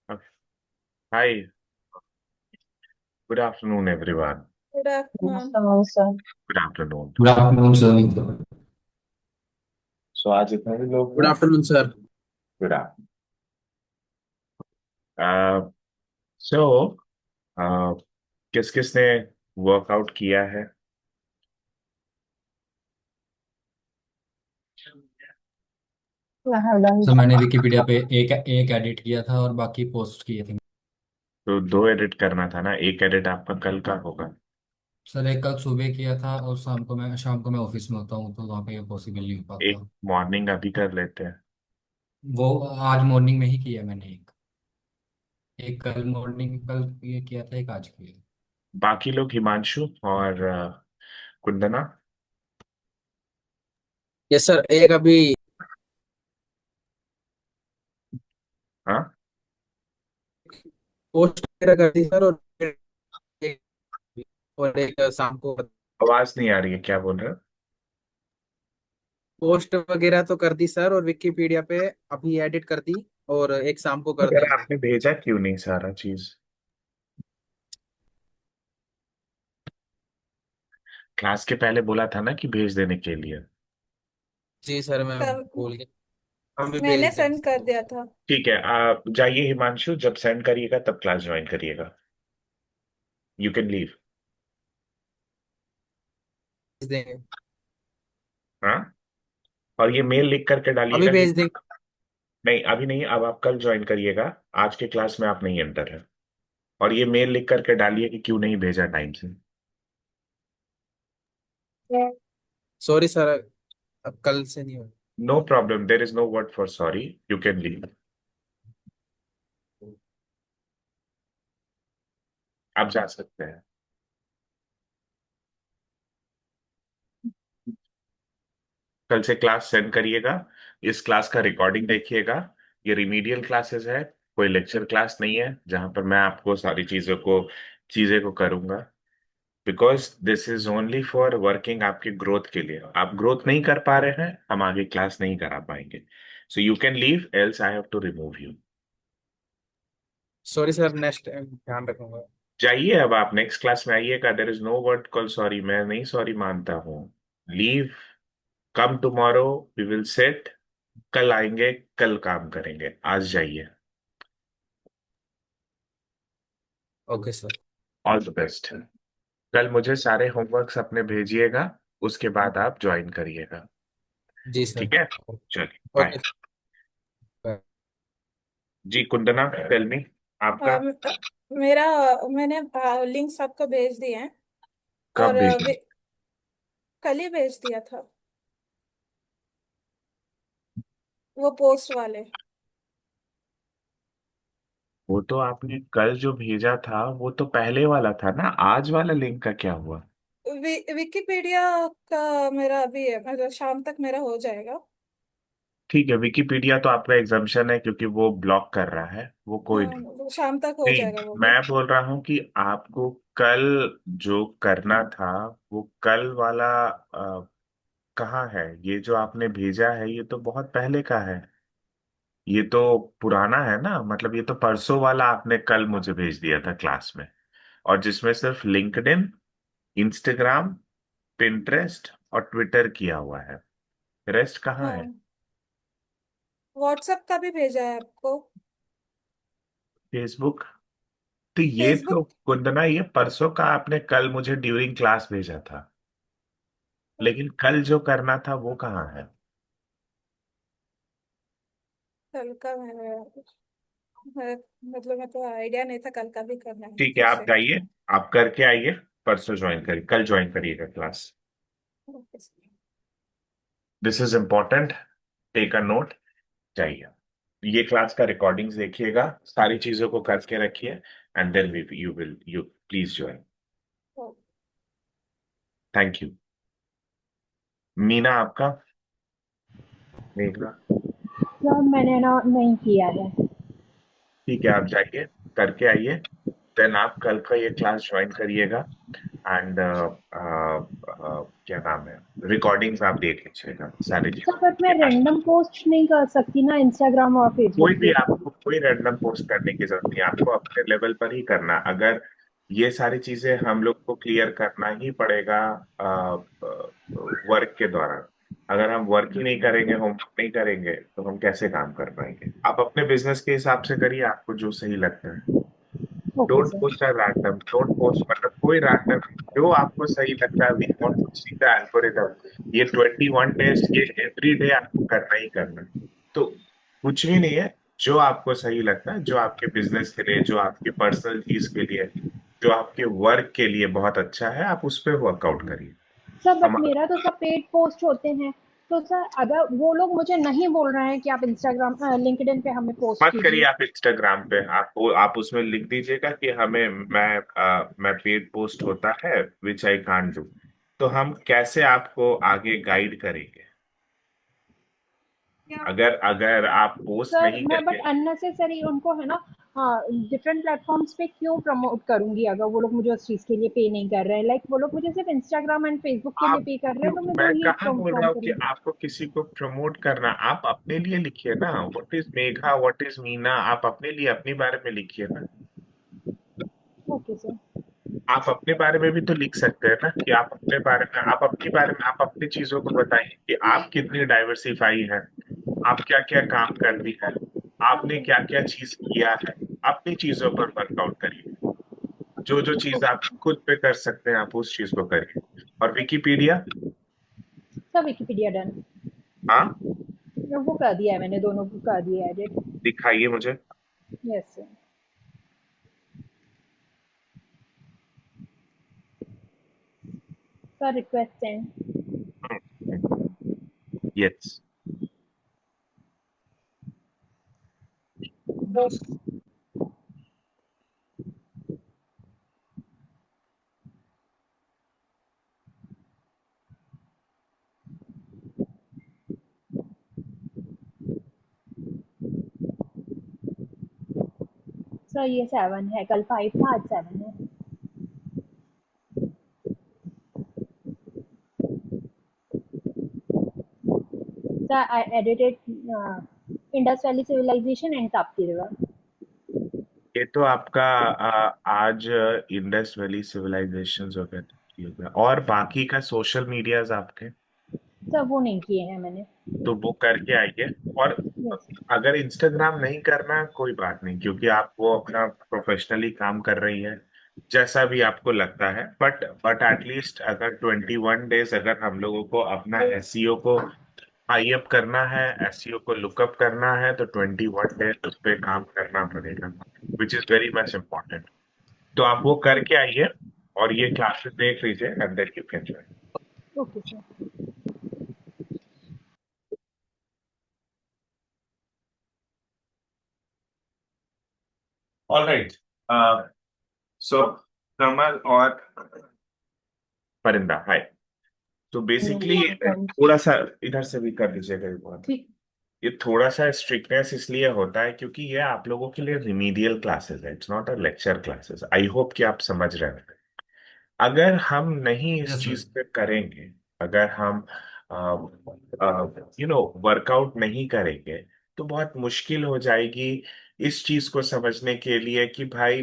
Okay. Hi, good afternoon, everyone. Good Good afternoon. afternoon, sir. Good afternoon. Good afternoon sir. So आज जितने भी लोग good हैं, afternoon sir. good afternoon. So uh, किस किसने workout किया है? I have done. सर मैंने विकिपीडिया पे एक एक एडिट किया था और बाकी पोस्ट किए थे। तो दो एडिट करना था ना, एक एडिट आपका कल का होगा। सर एक कल सुबह किया था और शाम को मैं ऑफिस में होता हूँ तो वहाँ पे पॉसिबल नहीं हो एक पाता। मॉर्निंग अभी कर लेते हैं। वो आज मॉर्निंग में ही किया मैंने एक। एक कल मॉर्निंग कल ये किया था, एक आज किया। बाकी लोग हिमांशु और कुंदना। Yes sir. एक अभी हाँ, पोस्ट वगैरह कर दी सर, एक और एक शाम को आवाज नहीं आ रही है, क्या बोल रहे हो? पोस्ट वगैरह तो कर दी सर, और विकिपीडिया पे अभी एडिट कर दी, और एक शाम को कर अगर दी। आपने भेजा क्यों नहीं सारा चीज? क्लास के पहले बोला था ना कि भेज देने के लिए। जी सर, मैं कल भूल गया। हम भी मैंने भेज सेंड कर देंगे। दिया था। ठीक है, आप जाइए हिमांशु, जब सेंड करिएगा तब क्लास ज्वाइन करिएगा। You can leave. भेज देंगे। हाँ, और ये मेल लिख करके अभी डालिएगा कि भेज देंगे। नहीं, अभी नहीं, अब आप कल ज्वाइन करिएगा। आज के क्लास में आप नहीं एंटर है। और ये मेल लिख करके डालिए कि क्यों नहीं भेजा टाइम से। सॉरी सर, अब कल से नहीं होगा। No problem, there is no word for sorry, you can leave. आप जा सकते हैं। कल से क्लास सेंड करिएगा। इस क्लास का रिकॉर्डिंग देखिएगा। ये रिमीडियल क्लासेस है, कोई लेक्चर क्लास नहीं है जहां पर मैं आपको सारी चीजें को करूंगा। Because this is only for working आपके ग्रोथ के लिए। आप ग्रोथ नहीं कर पा रहे हैं, हम आगे क्लास नहीं करा पाएंगे। So you can leave, else I have to remove you. Sorry sir, next time ध्यान रखूंगा। जाइए, अब आप नेक्स्ट क्लास में आइएगा। There is no word call sorry, मैं नहीं सॉरी मानता हूँ। Leave, come tomorrow, we will set. कल आएंगे, कल काम करेंगे, आज जाइए। Okay sir. All the best. कल मुझे सारे होमवर्क्स अपने भेजिएगा, उसके बाद आप ज्वाइन करिएगा। जी सर। ठीक है, चलिए बाय। ओके। जी कुंदना, टेल मी, आपका हाँ, मेरा मैंने लिंक सबको भेज दिए हैं। कब और भेजा? कल ही भेज दिया था, वो पोस्ट वाले। वो तो आपने कल जो भेजा था वो तो पहले वाला था ना, आज वाला लिंक का क्या हुआ? विकिपीडिया का मेरा अभी है, मतलब शाम तक मेरा हो जाएगा। ठीक है, विकिपीडिया तो आपका एग्जाम्पशन है क्योंकि वो ब्लॉक कर रहा है, वो कोई हाँ, नहीं। वो शाम तक हो नहीं, जाएगा वो मैं भी। बोल रहा हूँ कि आपको कल जो करना था, वो कल वाला कहाँ है? ये जो आपने भेजा है ये तो बहुत पहले का है। ये तो पुराना है ना, मतलब ये तो परसों वाला आपने कल मुझे भेज दिया था क्लास में। और जिसमें सिर्फ लिंक्डइन, इंस्टाग्राम, पिंटरेस्ट और ट्विटर किया हुआ है। रेस्ट कहाँ है? हाँ, व्हाट्सएप का भी भेजा है आपको। फेसबुक? तो ये तो फेसबुक। कुंदना, ये परसों का आपने कल मुझे ड्यूरिंग क्लास भेजा था। लेकिन कल जो करना था वो कहाँ है? कल का मतलब मेरे को आइडिया नहीं था कल का भी करना है ठीक है, फिर आप से। जाइए, आप करके आइए। परसों ज्वाइन करिए, कल ज्वाइन करिएगा class. Okay. This is important, take a note. जाइए, ये क्लास का रिकॉर्डिंग्स देखिएगा, सारी चीजों को करके रखिए। And then we you please join. Thank you. Meena, आपका? मेघना? सर मैंने ना नहीं किया है। ठीक है, आप जाइए, करके आइए। देन आप कल का ये क्लास ज्वाइन करिएगा। एंड क्या नाम है, रिकॉर्डिंग्स आप देख लीजिएगा सारी सर चीजों बट मैं की। रैंडम पोस्ट नहीं कर सकती ना इंस्टाग्राम और कोई फेसबुक भी पे। आपको कोई रैंडम पोस्ट करने की जरूरत नहीं है, आपको अपने लेवल पर ही करना। अगर ये सारी चीजें हम लोग को क्लियर करना ही पड़ेगा वर्क के दौरान। अगर हम वर्क ही नहीं करेंगे, होमवर्क नहीं करेंगे, तो हम कैसे काम कर पाएंगे? आप अपने बिजनेस के हिसाब से करिए, आपको जो सही लगता है। Okay don't sir. Post random, don't post मतलब कोई रैंडम, जो आपको सही लगता है। We want to see the algorithm. ये 21 डेज, ये एवरी डे आपको करना ही करना है। तो कुछ भी नहीं है, जो आपको सही लगता है, जो आपके बिजनेस के लिए, जो आपके पर्सनल चीज के लिए, जो आपके वर्क के लिए बहुत अच्छा है, आप उस पर वर्कआउट करिए। सर बट हम मेरा तो सब पेड पोस्ट होते हैं। तो सर अगर वो लोग मुझे नहीं बोल रहे हैं कि आप इंस्टाग्राम लिंक्डइन पे हमें पोस्ट मत करिए कीजिए। आप इंस्टाग्राम पे। आप उसमें लिख दीजिएगा कि हमें मैं पेड पोस्ट होता है विच आई कांट डू। तो हम कैसे आपको आगे गाइड करेंगे? अगर अगर आप पोस्ट सर नहीं मैं बट करेंगे। अननेसेसरी उनको है ना, हाँ, डिफरेंट प्लेटफॉर्म्स पे क्यों प्रमोट करूंगी अगर वो लोग मुझे उस चीज के लिए पे नहीं कर रहे हैं। लाइक वो लोग मुझे सिर्फ इंस्टाग्राम एंड फेसबुक के लिए आप पे कर रहे हैं, तो मैं मैं वो ही कहाँ बोल रहा प्रोमोट हूँ कि करूंगी। आपको किसी को प्रमोट करना, आप अपने लिए लिखिए ना। What is Megha, what is Meena, आप अपने लिए अपने बारे में लिखिए ना। Okay sir. आप अपने बारे में भी तो लिख सकते हैं ना, कि आप अपने बारे में, आप अपने बारे में, आप अपनी चीजों को बताइए कि आप कितनी डाइवर्सिफाई है, आप क्या क्या काम कर रही है, आपने क्या क्या चीज किया है। अपनी चीजों पर वर्कआउट करिए। जो जो चीज आप खुद पे कर सकते हैं, आप उस चीज को करिए। और विकिपीडिया। Sir Wikipedia done. हाँ, वो कर दिया है मैंने, दोनों को कर दिया है एडिट। दिखाइए मुझे। Yes sir. Sir request send. Yes. Sir ये 7 है, कल 5 था, आज 7 है। Sir I edited Indus Valley Civilization and Tapti river. ये तो आपका आज इंडस वैली सिविलाइजेशन वगैरह, और बाकी का सोशल मीडियाज आपके, सर वो नहीं किए हैं मैंने। तो वो करके आइए। और यस। अगर इंस्टाग्राम नहीं करना, कोई बात नहीं, क्योंकि आप वो अपना प्रोफेशनली काम कर रही है, जैसा भी आपको लगता है। बट एटलीस्ट अगर 21 डेज अगर हम लोगों को अपना एसईओ को हाई अप करना है, एसईओ को लुकअप करना है, तो 21 डेज उस पर काम करना पड़ेगा, which is very much important. तो आप वो करके आइए, और ये क्लासेस देख लीजिए, and then you can join. Okay sir. All right. So Kamal और परिंदा, हाय। तो बेसिकली थोड़ा सा इधर से भी कर दीजिएगा एक बार। ठीक। ये थोड़ा सा स्ट्रिक्टनेस इसलिए होता है क्योंकि ये आप लोगों के लिए रिमीडियल क्लासेस है, it's not a lecture classes. I hope कि आप समझ रहे हैं। अगर हम नहीं इस यस सर। चीज पे करेंगे, अगर हम वर्कआउट नहीं करेंगे, तो बहुत मुश्किल हो जाएगी इस चीज को समझने के लिए कि भाई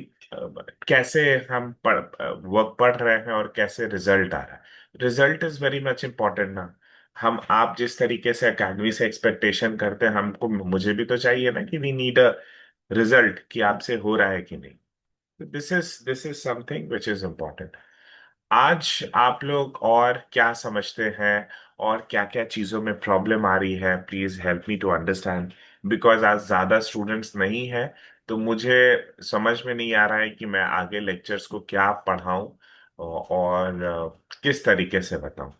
कैसे हम पढ़ रहे हैं और कैसे रिजल्ट आ रहा है। Result is very much important ना। हम आप जिस तरीके से अकेडमी से एक्सपेक्टेशन करते हैं, हमको मुझे भी तो चाहिए ना कि वी नीड अ रिजल्ट, कि आपसे हो रहा है कि नहीं। This is something which is important. आज आप लोग और क्या समझते हैं, और क्या क्या चीजों में प्रॉब्लम आ रही है, please help me to understand. Because आज ज्यादा स्टूडेंट्स नहीं है, तो मुझे समझ में नहीं आ रहा है कि मैं आगे लेक्चर्स को क्या पढ़ाऊं, और किस तरीके से बताऊं।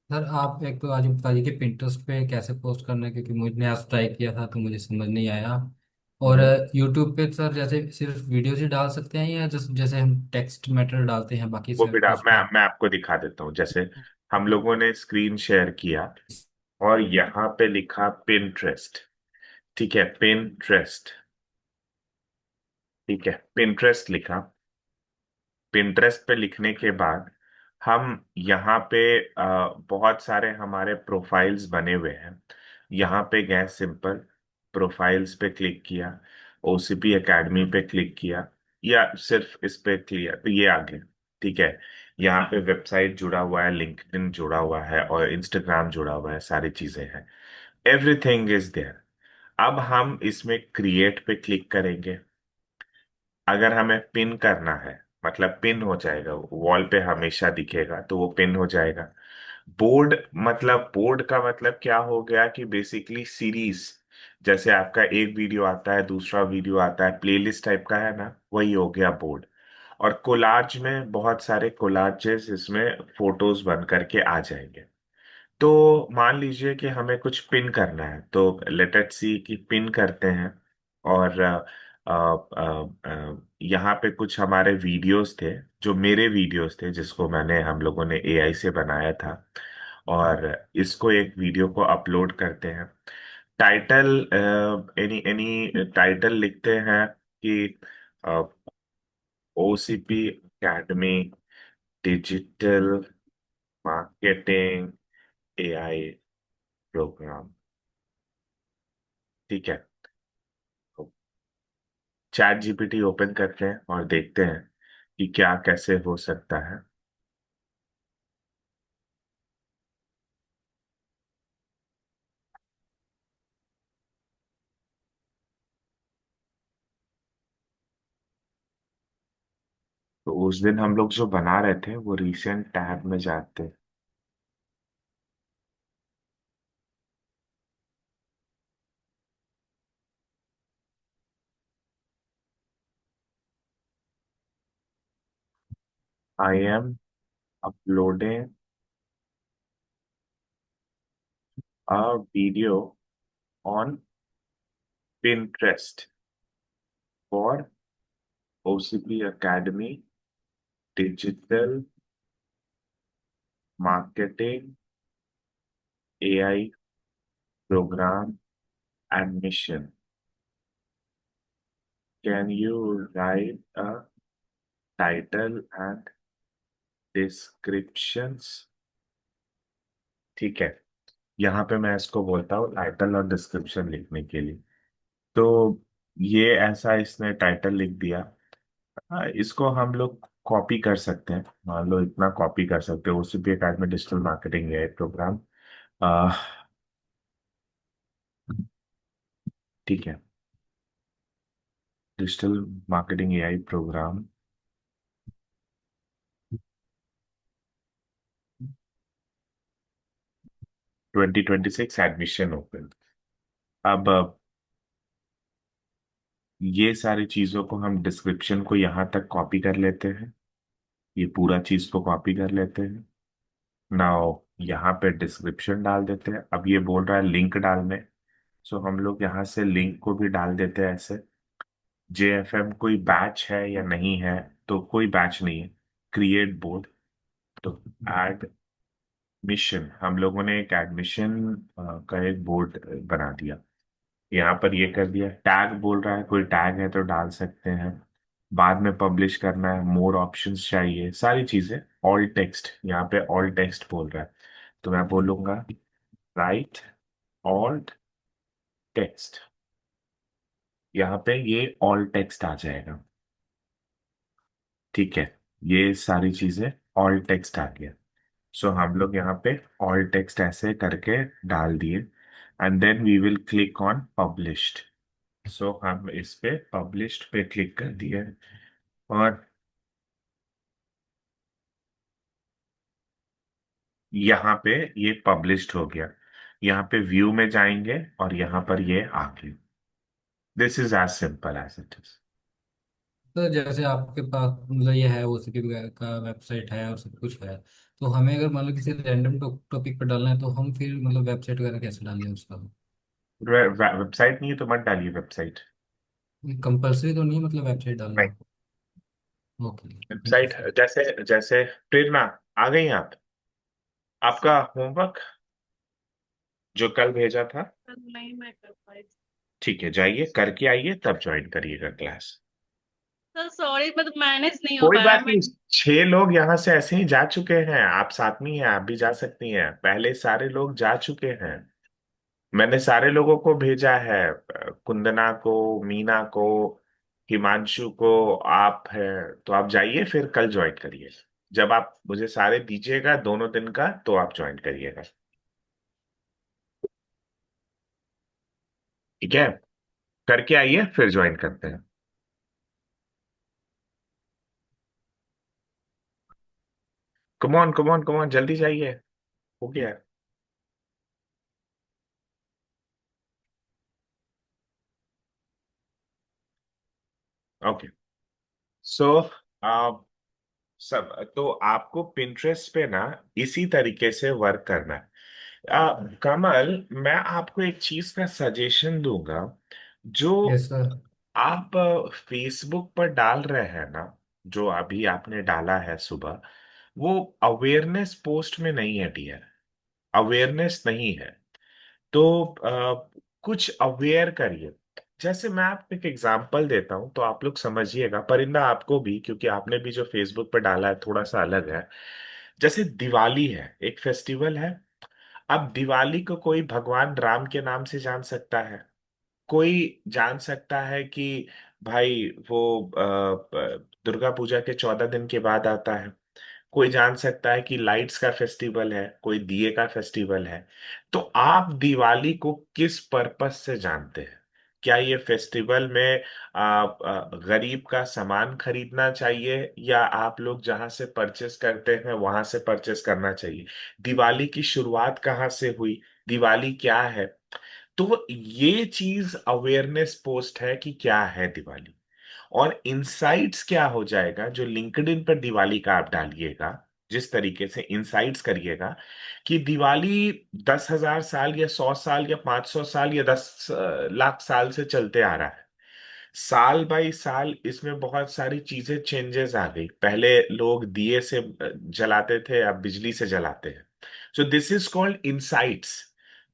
सर आप एक तो आज बता दीजिए कि पिंटरेस्ट पे कैसे पोस्ट करना है, क्योंकि मुझे आज ट्राई किया था तो मुझे समझ नहीं आया। और हम्म। यूट्यूब पे सर जैसे सिर्फ वीडियोज ही डाल सकते हैं, या जैसे हम टेक्स्ट मैटर डालते हैं बाकी वो से बेटा, उस मैं पे। मैं आपको दिखा देता हूँ। जैसे हम लोगों ने स्क्रीन शेयर किया, और यहाँ पे लिखा पिंट्रेस्ट। ठीक है, पिंट्रेस्ट। ठीक है, पिंट्रेस्ट लिखा। पिंटरेस्ट पे लिखने के बाद हम यहाँ पे बहुत सारे हमारे प्रोफाइल्स बने हुए हैं। यहाँ पे गए, सिंपल प्रोफाइल्स पे क्लिक किया, ओसीपी एकेडमी पे क्लिक किया, या सिर्फ इस पे क्लिक, तो ये आ गया। ठीक है, यहाँ पे वेबसाइट जुड़ा हुआ है, लिंक्डइन जुड़ा हुआ है, और इंस्टाग्राम जुड़ा हुआ है, सारी चीजें हैं, एवरीथिंग इज देयर। अब हम इसमें क्रिएट पे क्लिक करेंगे। अगर हमें पिन करना है, मतलब पिन हो जाएगा, वॉल पे हमेशा दिखेगा, तो वो पिन हो जाएगा। बोर्ड, मतलब बोर्ड का मतलब क्या हो गया कि बेसिकली सीरीज, जैसे आपका एक वीडियो आता है, दूसरा वीडियो आता है, प्लेलिस्ट टाइप का है ना, वही हो गया बोर्ड। और कोलाज में बहुत सारे कोलाजेस इसमें फोटोज बन करके आ जाएंगे। तो मान लीजिए कि हमें कुछ पिन करना है, तो लेट अस सी कि पिन करते हैं। और यहाँ पे कुछ हमारे वीडियोस थे, जो मेरे वीडियोस थे, जिसको हम लोगों ने एआई से बनाया था। और इसको एक वीडियो को अपलोड करते हैं। टाइटल, एनी एनी टाइटल लिखते हैं कि OCP academy digital marketing AI programme. ठीक है, तो चैट जीपीटी ओपन करते हैं और देखते हैं कि क्या कैसे हो सकता है। तो उस दिन हम लोग जो बना रहे थे वो रिसेंट टैब में जाते। I am uploading a video on Pinterest for OCP academy digital marketing AI programme admission. Can you right a title and descriptions. ठीक है, यहाँ पे मैं इसको बोलता हूँ टाइटल और डिस्क्रिप्शन लिखने के लिए। तो ये ऐसा इसने टाइटल लिख दिया। हाँ, इसको हम लोग कॉपी कर सकते हैं, मान लो इतना कॉपी कर सकते हो, उसी भी एकेडमी डिजिटल मार्केटिंग है प्रोग्राम। आ, ठीक है, digital marketing AI programme 2026 admission open. अब ये सारी चीजों को हम डिस्क्रिप्शन को यहाँ तक कॉपी कर लेते हैं, ये पूरा चीज को कॉपी कर लेते हैं। नाउ यहाँ पे डिस्क्रिप्शन डाल देते हैं। अब ये बोल रहा है लिंक डालने, सो हम लोग यहाँ से लिंक को भी डाल देते हैं ऐसे। जेएफएम कोई बैच है या नहीं है, तो कोई बैच नहीं है। क्रिएट बोर्ड, तो एडमिशन, हम लोगों ने एक एडमिशन का एक बोर्ड बना दिया। यहाँ पर ये कर दिया। टैग बोल रहा है, कोई टैग है तो डाल सकते हैं। बाद में पब्लिश करना है, मोर ऑप्शंस चाहिए, सारी चीजें। ऑल टेक्स्ट, यहाँ पे ऑल टेक्स्ट बोल रहा है, तो मैं बोलूंगा राइट ऑल टेक्स्ट। यहाँ पे ये ऑल टेक्स्ट आ जाएगा। ठीक है, ये सारी चीजें ऑल टेक्स्ट आ गया। सो हम लोग यहाँ पे ऑल टेक्स्ट ऐसे करके डाल दिए, and then we will click on published. So हम इस पे पब्लिश्ड पे क्लिक कर दिए, और यहाँ पे ये पब्लिश्ड हो गया। यहाँ पे व्यू में जाएंगे और यहाँ पर ये आ गया। This is as simple as it is. तो जैसे आपके पास मतलब ये है ओसीपी का वेबसाइट है और सब कुछ है, तो हमें अगर मान लो किसी रैंडम टॉपिक पर डालना है तो हम फिर मतलब वेबसाइट वगैरह कैसे डालें उसका? वेबसाइट नहीं है तो मत डालिए वेबसाइट। कंपलसरी तो नहीं है मतलब वेबसाइट नहीं, डालना? Okay, thank you website sir. जैसे जैसे प्रेरणा, आ गई आप? आपका होमवर्क जो कल भेजा था, नहीं मैं कर पाई। ठीक है, जाइए करके आइए, तब ज्वाइन करिएगा क्लास। सर सॉरी, मतलब मैनेज नहीं हो कोई पाया बात मैं। नहीं, 6 लोग यहाँ से ऐसे ही जा चुके हैं, आप साथ में हैं, आप भी जा सकती हैं, पहले सारे लोग जा चुके हैं। मैंने सारे लोगों को भेजा है, कुंदना को, मीना को, हिमांशु को, आप है। तो आप जाइए फिर कल ज्वाइन करिए, जब आप मुझे सारे दीजिएगा दोनों दिन का तो आप ज्वाइन करिएगा। ठीक है, करके आइए फिर ज्वाइन करते हैं। कमॉन कमॉन कमॉन, जल्दी जाइए, हो गया। ओके। सो सब तो आपको पिंटरेस्ट पे ना इसी तरीके से वर्क करना है। कमल, मैं आपको एक चीज का सजेशन दूंगा। जो यस सर। आप फेसबुक पर डाल रहे हैं ना, जो अभी आपने डाला है सुबह, वो अवेयरनेस पोस्ट में नहीं है डियर, अवेयरनेस नहीं है। तो कुछ अवेयर करिए। जैसे मैं आपको एक एग्जांपल देता हूं तो आप लोग समझिएगा, परिंदा आपको भी, क्योंकि आपने भी जो फेसबुक पर डाला है थोड़ा सा अलग है। जैसे दिवाली है, एक फेस्टिवल है। अब दिवाली को कोई भगवान राम के नाम से जान सकता है, कोई जान सकता है कि भाई वो दुर्गा पूजा के 14 दिन के बाद आता है, कोई जान सकता है कि लाइट्स का फेस्टिवल है, कोई दिए का फेस्टिवल है। तो आप दिवाली को किस पर्पस से जानते हैं? क्या ये फेस्टिवल में गरीब का सामान खरीदना चाहिए, या आप लोग जहां से परचेस करते हैं वहां से परचेस करना चाहिए? दिवाली की शुरुआत कहाँ से हुई, दिवाली क्या है? तो ये चीज अवेयरनेस पोस्ट है कि क्या है दिवाली। और इनसाइट्स क्या हो जाएगा, जो लिंक्डइन पर दिवाली का आप डालिएगा, जिस तरीके से इनसाइट्स करिएगा कि दिवाली 10,000 साल या 100 साल या 500 साल या 10 लाख साल से चलते आ रहा है। साल बाई साल इसमें बहुत सारी चीजें चेंजेस आ गई, पहले लोग दिए से जलाते थे, अब बिजली से जलाते हैं। So this is called insights,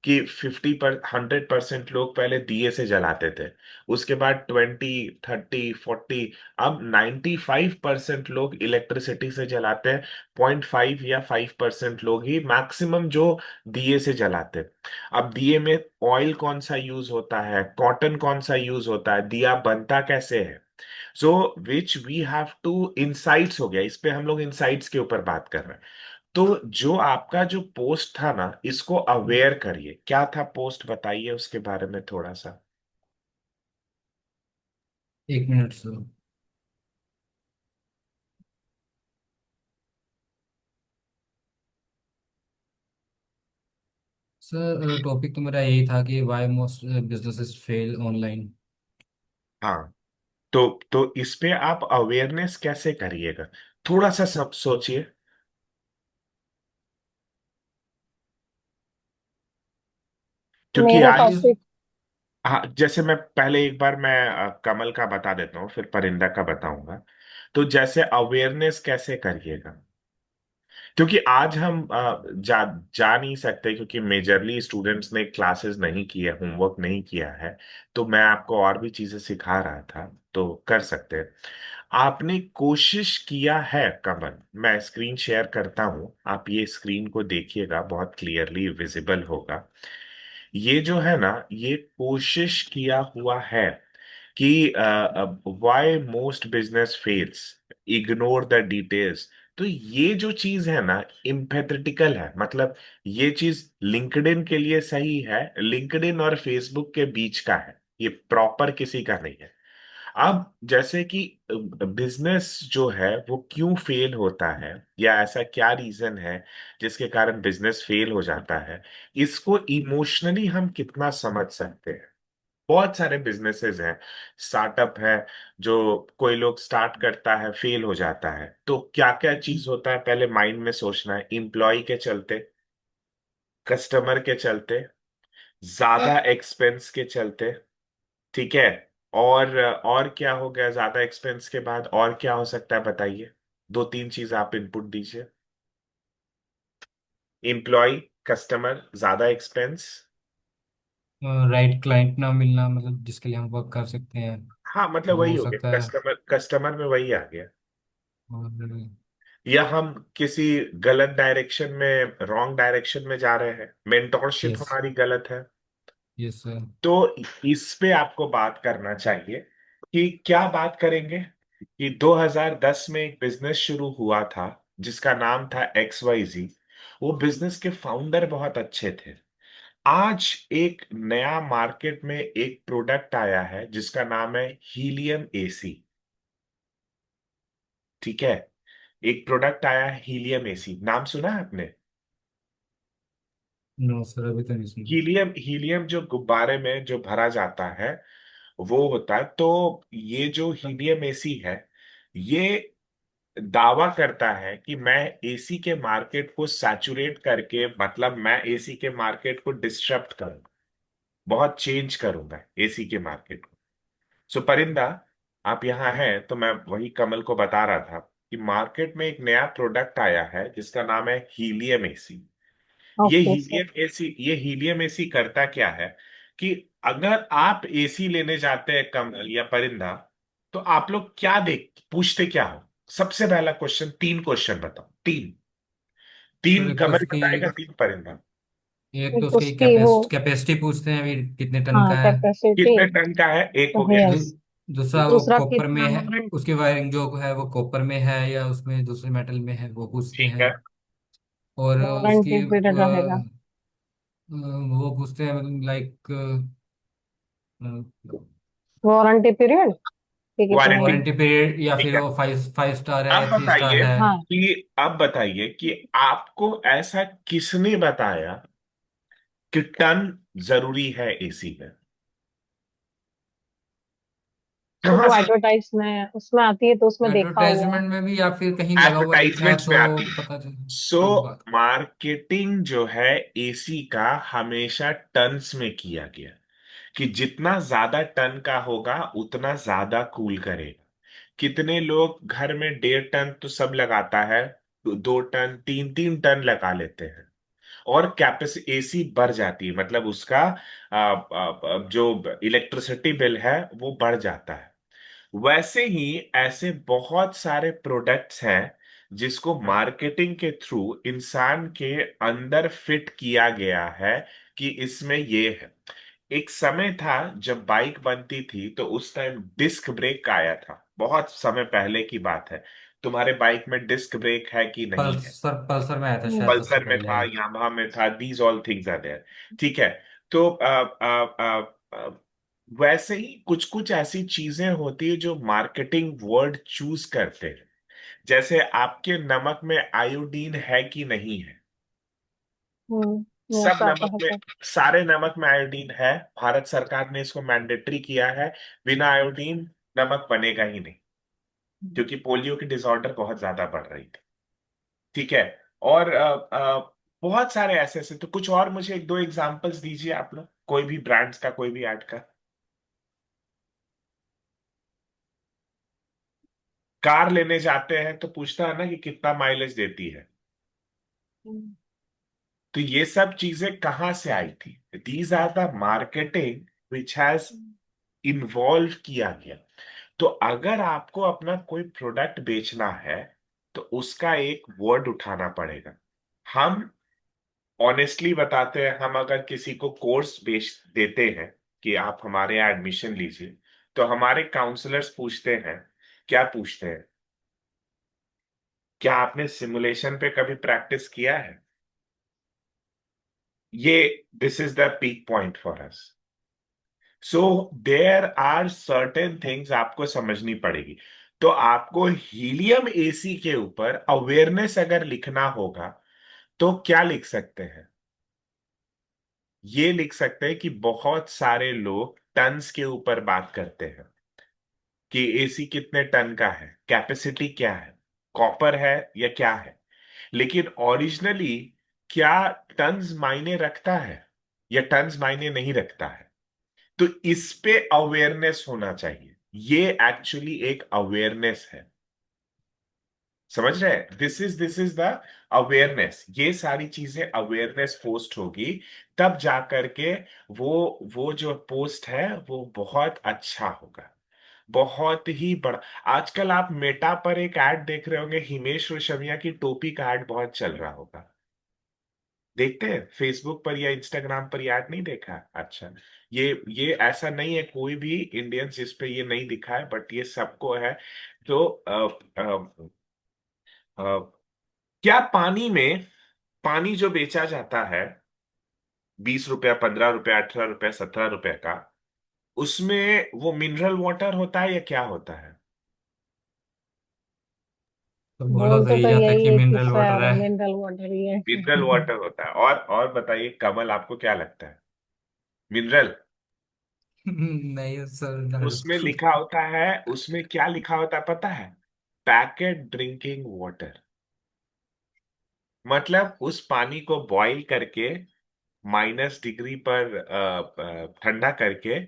कि 100% लोग पहले दिए से जलाते थे, उसके बाद 20, 30, 40, अब 95% लोग इलेक्ट्रिसिटी से जलाते हैं। 0.5 या 5% लोग ही मैक्सिमम जो दिए से जलाते हैं। अब दिए में ऑयल कौन सा यूज होता है, कॉटन कौन सा यूज होता है, दिया बनता कैसे है? So which we have to, insights हो गया, इस पे हम लोग इनसाइट्स के ऊपर बात कर रहे हैं। तो जो आपका जो पोस्ट था ना, इसको अवेयर करिए, क्या था पोस्ट बताइए उसके बारे में थोड़ा सा। 1 मिनट सर। सर टॉपिक तो मेरा यही था कि why most businesses fail online. हाँ, तो इस पे आप अवेयरनेस कैसे करिएगा, थोड़ा सा सब सोचिए। क्योंकि मेरा आज, चीज। टॉपिक हाँ, जैसे मैं पहले एक बार मैं कमल का बता देता हूँ फिर परिंदा का बताऊंगा। तो जैसे अवेयरनेस कैसे करिएगा, क्योंकि आज हम जा नहीं सकते, क्योंकि मेजरली स्टूडेंट्स ने क्लासेस नहीं किए, होमवर्क नहीं किया है। तो मैं आपको और भी चीजें सिखा रहा था, तो कर सकते हैं। आपने कोशिश किया है कमल, मैं स्क्रीन शेयर करता हूं, आप ये स्क्रीन को देखिएगा, बहुत क्लियरली विजिबल होगा। ये जो है ना, ये कोशिश किया हुआ है कि why most business fails, ignore the details. तो ये जो चीज है ना, इम्पैथेटिकल है, मतलब ये चीज लिंक्डइन के लिए सही है, लिंक्डइन और फेसबुक के बीच का है, ये प्रॉपर किसी का नहीं है। अब जैसे कि बिजनेस जो है वो क्यों फेल होता है, या ऐसा क्या रीजन है जिसके कारण बिजनेस फेल हो जाता है, इसको इमोशनली हम कितना समझ सकते हैं। बहुत सारे बिजनेसेस हैं, स्टार्टअप है, जो कोई लोग स्टार्ट करता है फेल हो जाता है, तो क्या क्या चीज होता है पहले माइंड में सोचना है, इम्प्लॉय के चलते, कस्टमर के चलते, ज्यादा एक्सपेंस के चलते, ठीक है। और क्या हो गया ज्यादा एक्सपेंस के बाद, और क्या हो सकता है बताइए, 2 3 चीज आप इनपुट दीजिए। एम्प्लॉय, कस्टमर, ज्यादा एक्सपेंस। राइट क्लाइंट ना मिलना, मतलब जिसके लिए हम वर्क कर सकते हैं। हाँ मतलब वो वही हो हो सकता गया, है। कस्टमर कस्टमर में वही आ गया। और या हम किसी गलत डायरेक्शन में, रॉन्ग डायरेक्शन में जा रहे हैं, मेंटोरशिप यस, हमारी गलत है। Yes sir. तो इस पे आपको बात करना चाहिए कि क्या बात करेंगे कि 2010 में एक बिजनेस शुरू हुआ था जिसका नाम था XYZ। वो बिजनेस के फाउंडर बहुत अच्छे थे। आज एक नया मार्केट में एक प्रोडक्ट आया है जिसका नाम है हीलियम एसी। ठीक है, एक प्रोडक्ट आया है हीलियम एसी, नाम सुना है आपने? नो सर, अभी तो नहीं सुना। हीलियम, हीलियम जो गुब्बारे में जो भरा जाता है वो होता है। तो ये जो हीलियम एसी है, ये दावा करता है कि मैं एसी के मार्केट को सैचुरेट करके, मतलब मैं एसी के मार्केट को डिस्टर्ब करूंगा, बहुत चेंज करूंगा एसी के मार्केट को। सो परिंदा, आप यहाँ हैं तो मैं वही कमल को बता रहा था कि मार्केट में एक नया प्रोडक्ट आया है जिसका नाम है हीलियम एसी। Okay sir. ये हीलियम एसी करता क्या है कि अगर आप एसी लेने जाते हैं कमल या परिंदा, तो आप लोग क्या देख पूछते क्या हो? सबसे पहला क्वेश्चन, तीन क्वेश्चन बताओ, तीन। सर तीन एक तो कमल उसकी बताएगा, तीन परिंदा। एक तो उसकी उसकी वो, कैपेसिटी पूछते हैं, अभी कितने टन हाँ का है। कैपेसिटी। कितने टन का है, एक हो गया। दू, यस। दूसरा वो दूसरा कॉपर में कितना है, वारंट। उसकी वायरिंग जो है वो कॉपर में है या उसमें दूसरे मेटल में है, वो पूछते ठीक हैं। है। और उसकी वारंटी पीरियड रहेगा। वो पूछते हैं लाइक वारंटी पीरियड कि कितना वारंटी, है। वारंटी पीरियड, या ठीक फिर है। वो फाइव फाइव स्टार है अब या थ्री स्टार बताइए है। हाँ। अब बताइए कि आपको ऐसा किसने बताया कि टन जरूरी है एसी में? तो कहाँ वो से? एडवर्टाइज में उसमें आती है तो उसमें देखा हुआ है। एडवर्टाइजमेंट में भी या फिर कहीं लगा हुआ दिखा है एडवर्टाइजमेंट्स तो में आती है। पता चल। सो तब बात। मार्केटिंग जो है एसी का हमेशा टन्स में किया गया, कि जितना ज्यादा टन का होगा उतना ज्यादा कूल करेगा। कितने लोग घर में 1.5 टन तो सब लगाता है, 2 टन, 3 3 टन लगा लेते हैं, और कैपेसिटी एसी बढ़ जाती है, मतलब उसका जो इलेक्ट्रिसिटी बिल है वो बढ़ जाता है। वैसे ही ऐसे बहुत सारे प्रोडक्ट्स हैं जिसको मार्केटिंग के थ्रू इंसान के अंदर फिट किया गया है कि इसमें ये है। एक समय था जब बाइक बनती थी तो उस टाइम डिस्क ब्रेक आया था, बहुत समय पहले की बात है। तुम्हारे बाइक में डिस्क ब्रेक है कि नहीं है? पल्सर पल्सर में आया था शायद सबसे पल्सर में पहले। था, यामाहा में था, these all things are there. ठीक है। तो वैसे ही कुछ कुछ ऐसी चीजें होती है जो मार्केटिंग वर्ड चूज करते हैं। जैसे आपके नमक में आयोडीन है कि नहीं है? सब यस आता नमक है में, सर। सारे नमक में आयोडीन है। भारत सरकार ने इसको मैंडेटरी किया है। बिना आयोडीन नमक बनेगा ही नहीं, क्योंकि पोलियो की डिसऑर्डर बहुत ज्यादा बढ़ रही थी। ठीक है। और बहुत सारे ऐसे ऐसे, तो कुछ और मुझे एक दो एग्जांपल्स दीजिए आप लोग, कोई भी ब्रांड्स का, कोई भी ऐड का। कार लेने जाते हैं तो पूछता है ना कि कितना माइलेज देती है। तो ये सब चीजें कहाँ से आई थी? These are the marketing which has involve किया गया। तो अगर आपको अपना कोई प्रोडक्ट बेचना है तो उसका एक वर्ड उठाना पड़ेगा। हम ऑनेस्टली बताते हैं, हम अगर किसी को कोर्स बेच देते हैं कि आप हमारे यहाँ एडमिशन लीजिए, तो हमारे काउंसलर्स पूछते हैं, क्या पूछते हैं? क्या आपने सिमुलेशन पे कभी प्रैक्टिस किया है? ये, this is the peak point for us. So there are certain things आपको समझनी पड़ेगी। तो आपको हीलियम एसी के ऊपर अवेयरनेस अगर लिखना होगा तो क्या लिख सकते हैं? ये लिख सकते हैं कि बहुत सारे लोग टन्स के ऊपर बात करते हैं कि एसी कितने टन का है, कैपेसिटी क्या है, कॉपर है या क्या है। लेकिन ओरिजिनली क्या टन्स मायने रखता है या टन्स मायने नहीं रखता है? तो इस पे अवेयरनेस होना चाहिए। ये एक्चुअली एक अवेयरनेस है। समझ रहे हैं? This is the awareness. ये सारी चीजें अवेयरनेस पोस्ट होगी, तब जा करके वो जो पोस्ट है वो बहुत अच्छा होगा। बहुत ही बड़ा। आजकल आप मेटा पर एक ऐड देख रहे होंगे, हिमेश रेशमिया की टोपी का ऐड बहुत चल रहा होगा। देखते हैं फेसबुक पर या इंस्टाग्राम पर, ये ऐड नहीं देखा? अच्छा। ये ऐसा नहीं है कोई भी इंडियन जिस पे ये नहीं दिखा है, बट ये सबको है। तो अ, क्या पानी में, पानी जो बेचा जाता है 20 रुपया, 15 रुपया, 18 रुपया, 17 रुपया का, उसमें वो मिनरल वाटर होता है या क्या होता है? तो बोला बोल तो तो यही जाता है यही कि है कि मिनरल वाटर सर है। मिनरल वाटर ही है। मिनरल वाटर होता है। और बताइए कमल, आपको क्या लगता है? मिनरल? नहीं सर। उसमें लिखा होता है, उसमें क्या लिखा होता है पता है? Packet drinking water. मतलब उस पानी को बॉईल करके, -डिग्री पर ठंडा करके,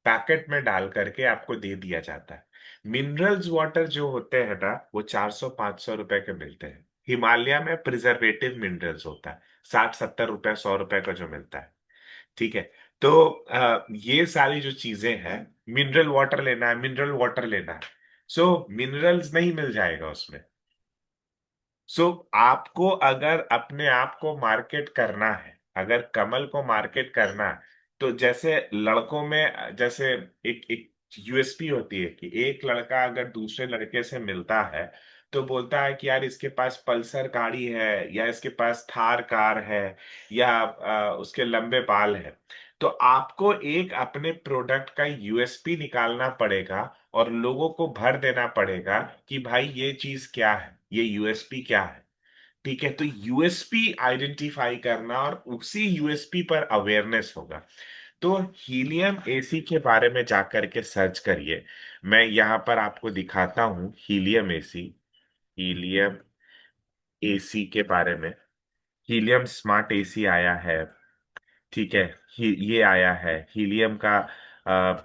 पैकेट में डाल करके आपको दे दिया जाता है। मिनरल्स वाटर जो होते हैं ना, वो 400-500 रुपए के मिलते हैं। हिमालय में प्रिजर्वेटिव मिनरल्स होता है, 60-70 रुपए, 100 रुपए का जो मिलता है। ठीक है। तो ये सारी जो चीजें हैं, मिनरल वाटर लेना है, मिनरल वाटर लेना है, सो मिनरल्स नहीं मिल जाएगा उसमें। सो आपको अगर अपने आप को मार्केट करना है, अगर कमल को मार्केट करना है, तो जैसे लड़कों में जैसे एक एक यूएसपी होती है कि एक लड़का अगर दूसरे लड़के से मिलता है तो बोलता है कि यार इसके पास पल्सर गाड़ी है, या इसके पास थार कार है, या उसके लंबे बाल है। तो आपको एक अपने प्रोडक्ट का यूएसपी निकालना पड़ेगा और लोगों को भर देना पड़ेगा कि भाई ये चीज क्या है, ये यूएसपी क्या है। ठीक है, तो यूएसपी आइडेंटिफाई करना और उसी यूएसपी पर अवेयरनेस होगा। तो हीलियम एसी के बारे में जाकर के सर्च करिए। मैं यहाँ पर आपको दिखाता हूँ हीलियम एसी। हीलियम एसी के बारे में, हीलियम स्मार्ट एसी आया है। ठीक है। ये आया है हीलियम का।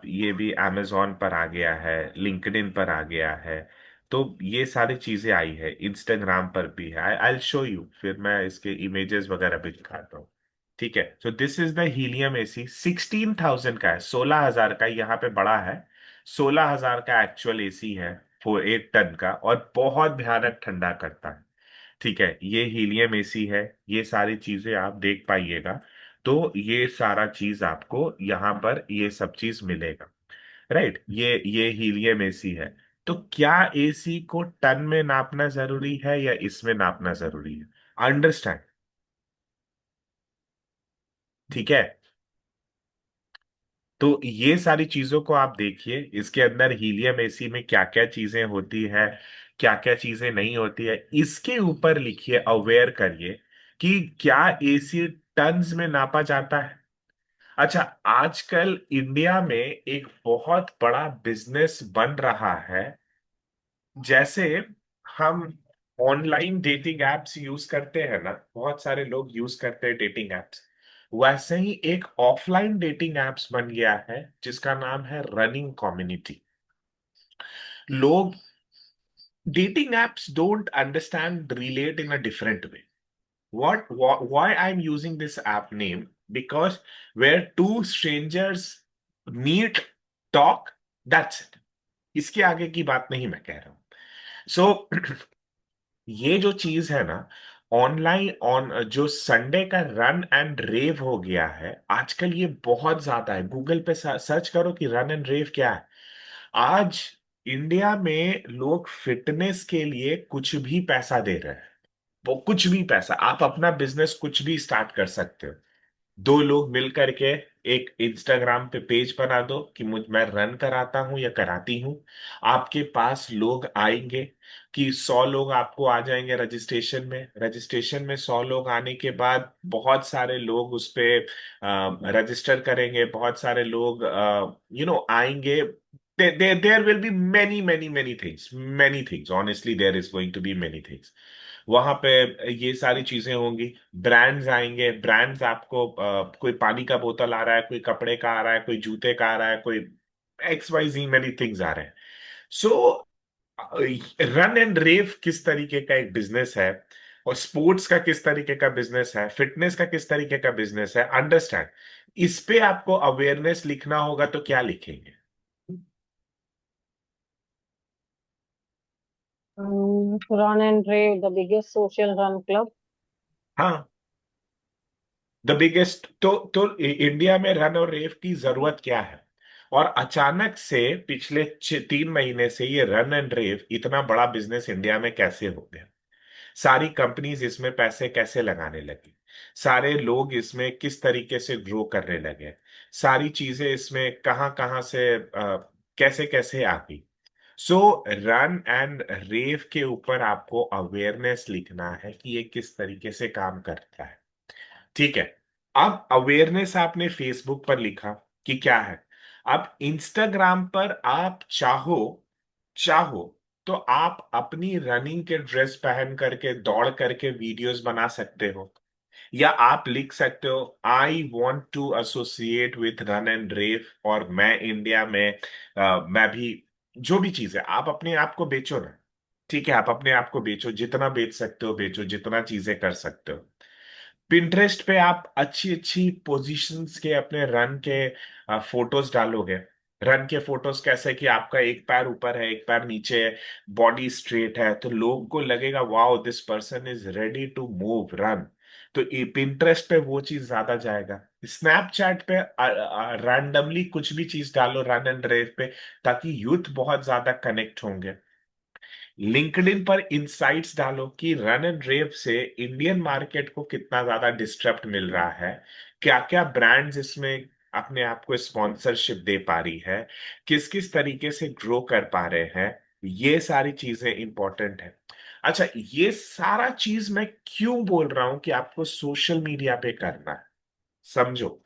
ये भी amazon पर आ गया है, लिंक्डइन पर आ गया है। तो ये सारी चीजें आई है, इंस्टाग्राम पर भी है। आई शो यू, फिर मैं इसके इमेजेस वगैरह भी दिखाता हूँ। ठीक है। So this is the helium AC, 16,000 का है, 16,000 का। यहाँ पे बड़ा है, 16,000 का एक्चुअल एसी है, 1 टन का, और बहुत भयानक ठंडा करता है। ठीक है, ये हीलियम एसी है। ये सारी चीजें आप देख पाइएगा। तो ये सारा चीज आपको यहाँ पर ये सब चीज मिलेगा। राइट, ये हीलियम एसी है। तो क्या एसी को टन में नापना जरूरी है या इसमें नापना जरूरी है? अंडरस्टैंड? ठीक है। तो ये सारी चीजों को आप देखिए, इसके अंदर हीलियम एसी में क्या क्या चीजें होती है, क्या क्या चीजें नहीं होती है, इसके ऊपर लिखिए, अवेयर करिए कि क्या एसी टन्स में नापा जाता है। अच्छा, आजकल इंडिया में एक बहुत बड़ा बिजनेस बन रहा है। जैसे हम ऑनलाइन डेटिंग एप्स यूज करते हैं ना, बहुत सारे लोग यूज करते हैं डेटिंग एप्स, वैसे ही एक ऑफलाइन डेटिंग एप्स बन गया है जिसका नाम है रनिंग कम्युनिटी। लोग, dating apps don't understand relate in a different way. Why I'm using this app name? Because where two strangers meet, talk, that's it. इसके आगे की बात नहीं मैं कह रहा हूं। सो ये जो चीज है ना, ऑनलाइन ऑन जो संडे का रन एंड रेव हो गया है आजकल, ये बहुत ज्यादा है। गूगल पे सर्च करो कि रन एंड रेव क्या है। आज इंडिया में लोग फिटनेस के लिए कुछ भी पैसा दे रहे हैं। वो कुछ भी पैसा, आप अपना बिजनेस कुछ भी स्टार्ट कर सकते हो। दो लोग मिल करके एक इंस्टाग्राम पे पेज बना दो कि मैं रन कराता हूं या कराती हूं। आपके पास लोग आएंगे कि 100 लोग आपको आ जाएंगे रजिस्ट्रेशन में। रजिस्ट्रेशन में 100 लोग आने के बाद बहुत सारे लोग उस पे रजिस्टर करेंगे, बहुत सारे लोग आएंगे। There will be many things, many things. Honestly, there is going to be many things. वहां पे ये सारी चीजें होंगी। ब्रांड्स आएंगे, ब्रांड्स आपको कोई पानी का बोतल आ रहा है, कोई कपड़े का आ रहा है, कोई जूते का आ रहा है, कोई XYZ मेनी थिंग्स आ रहे हैं। सो रन एंड रेव किस तरीके का एक बिजनेस है, और स्पोर्ट्स का किस तरीके का बिजनेस है, फिटनेस का किस तरीके का बिजनेस है, अंडरस्टैंड। इस पे आपको अवेयरनेस लिखना होगा तो क्या लिखेंगे? Run and Rave, the biggest social run club. हाँ, द बिगेस्ट। तो इंडिया में रन और रेव की जरूरत क्या है? और अचानक से पिछले 3 महीने से ये रन एंड रेव इतना बड़ा बिजनेस इंडिया में कैसे हो गया? सारी कंपनीज इसमें पैसे कैसे लगाने लगी? सारे लोग इसमें किस तरीके से ग्रो करने लगे? सारी चीजें इसमें कहाँ कहाँ से कैसे कैसे आ गई? सो रन एंड रेव के ऊपर आपको अवेयरनेस लिखना है कि ये किस तरीके से काम करता है। ठीक है। अब अवेयरनेस आपने फेसबुक पर लिखा कि क्या है। अब इंस्टाग्राम पर आप चाहो चाहो तो आप अपनी रनिंग के ड्रेस पहन करके दौड़ करके वीडियोस बना सकते हो, या आप लिख सकते हो I want to associate with run and rave, और मैं इंडिया में मैं भी। जो भी चीज है आप अपने आप को बेचो ना। ठीक है, आप अपने आप को बेचो, जितना बेच सकते हो बेचो, जितना चीजें कर सकते हो। पिंटरेस्ट पे आप अच्छी अच्छी पोजीशंस के अपने रन के फोटोज डालोगे। रन के फोटोज कैसे कि आपका एक पैर ऊपर है, एक पैर नीचे है, बॉडी स्ट्रेट है, तो लोगों को लगेगा wow this person is ready to move run. तो पिंटरेस्ट पे वो चीज ज्यादा जाएगा। स्नैपचैट पे रैंडमली कुछ भी चीज डालो रन एंड रेव पे, ताकि यूथ बहुत ज्यादा कनेक्ट होंगे। लिंक्डइन पर इंसाइट्स डालो कि रन एंड रेव से इंडियन मार्केट को कितना ज्यादा डिस्टर्ब मिल रहा है, क्या क्या ब्रांड्स इसमें अपने आप को स्पॉन्सरशिप दे पा रही है, किस किस तरीके से ग्रो कर पा रहे हैं। ये सारी चीजें इंपॉर्टेंट है। अच्छा, ये सारा चीज मैं क्यों बोल रहा हूं कि आपको सोशल मीडिया पे करना है? समझो,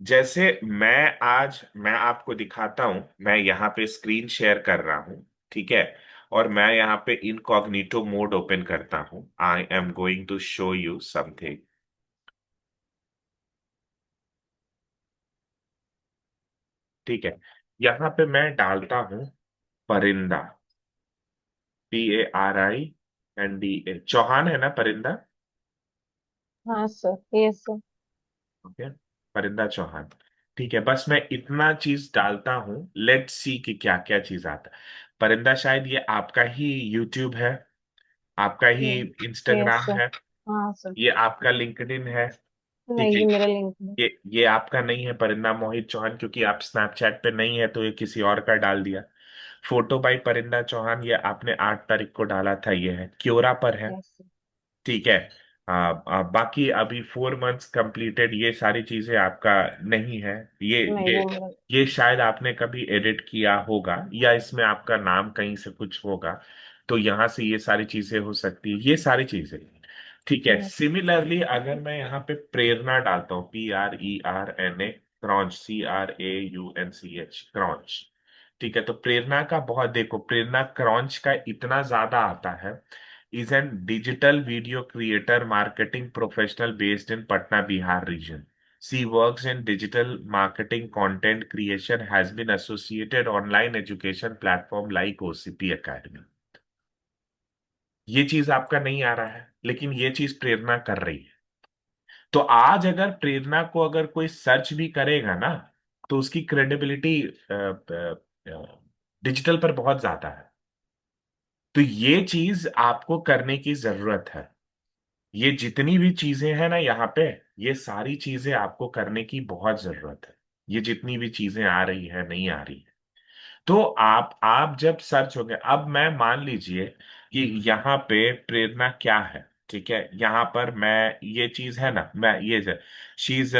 जैसे मैं आपको दिखाता हूं, मैं यहाँ पे स्क्रीन शेयर कर रहा हूं। ठीक है, और मैं यहाँ पे इनकॉग्निटो मोड ओपन करता हूं। I am going to show you something. ठीक है, यहाँ पे मैं डालता हूं परिंदा, PARINDA, चौहान है ना परिंदा? हाँ सर, यस सर। ओके, परिंदा चौहान। ठीक है, बस मैं इतना चीज डालता हूँ, लेट्स सी कि क्या क्या चीज आता है। परिंदा शायद ये आपका ही यूट्यूब है, आपका ही यस इंस्टाग्राम सर। है, हाँ सर। ये आपका लिंक्डइन है। ठीक नहीं, है, ये मेरा लिंक है। ये आपका नहीं है परिंदा मोहित चौहान, क्योंकि आप स्नैपचैट पे नहीं है तो ये किसी और का डाल दिया। फोटो बाई परिंदा चौहान, ये आपने 8 तारीख को डाला था, ये है क्योरा पर है। Yes sir. ठीक है। बाकी अभी 4 मंथ्स कंप्लीटेड, ये सारी चीजें आपका नहीं है। ये नहीं, ये वो मेरा। ये शायद आपने कभी एडिट किया होगा, या इसमें आपका नाम कहीं से कुछ होगा, तो यहाँ से ये सारी चीजें हो सकती है, ये सारी चीजें। ठीक है, यस। सिमिलरली अगर मैं यहाँ पे प्रेरणा डालता हूँ, PRERNA, क्रॉन्च, CRAUNCH, क्रॉन्च। ठीक है, तो प्रेरणा का बहुत देखो, प्रेरणा क्रॉन्च का इतना ज्यादा आता है। is an digital video creator marketing professional based in Patna, Bihar region. She works in digital marketing content creation, has been associated online education platform like OCP Academy. ये चीज आपका नहीं आ रहा है, लेकिन ये चीज प्रेरणा कर रही है। तो आज अगर प्रेरणा को अगर कोई सर्च भी करेगा ना, तो उसकी क्रेडिबिलिटी डिजिटल पर बहुत ज्यादा है। तो ये चीज आपको करने की जरूरत है। ये जितनी भी चीजें हैं ना यहाँ पे, ये सारी चीजें आपको करने की बहुत जरूरत है। ये जितनी भी चीजें आ रही है नहीं आ रही है, तो आप जब सर्च होगे, अब मैं मान लीजिए कि यहाँ पे प्रेरणा क्या है। ठीक है, यहाँ पर मैं ये चीज है ना, मैं ये she is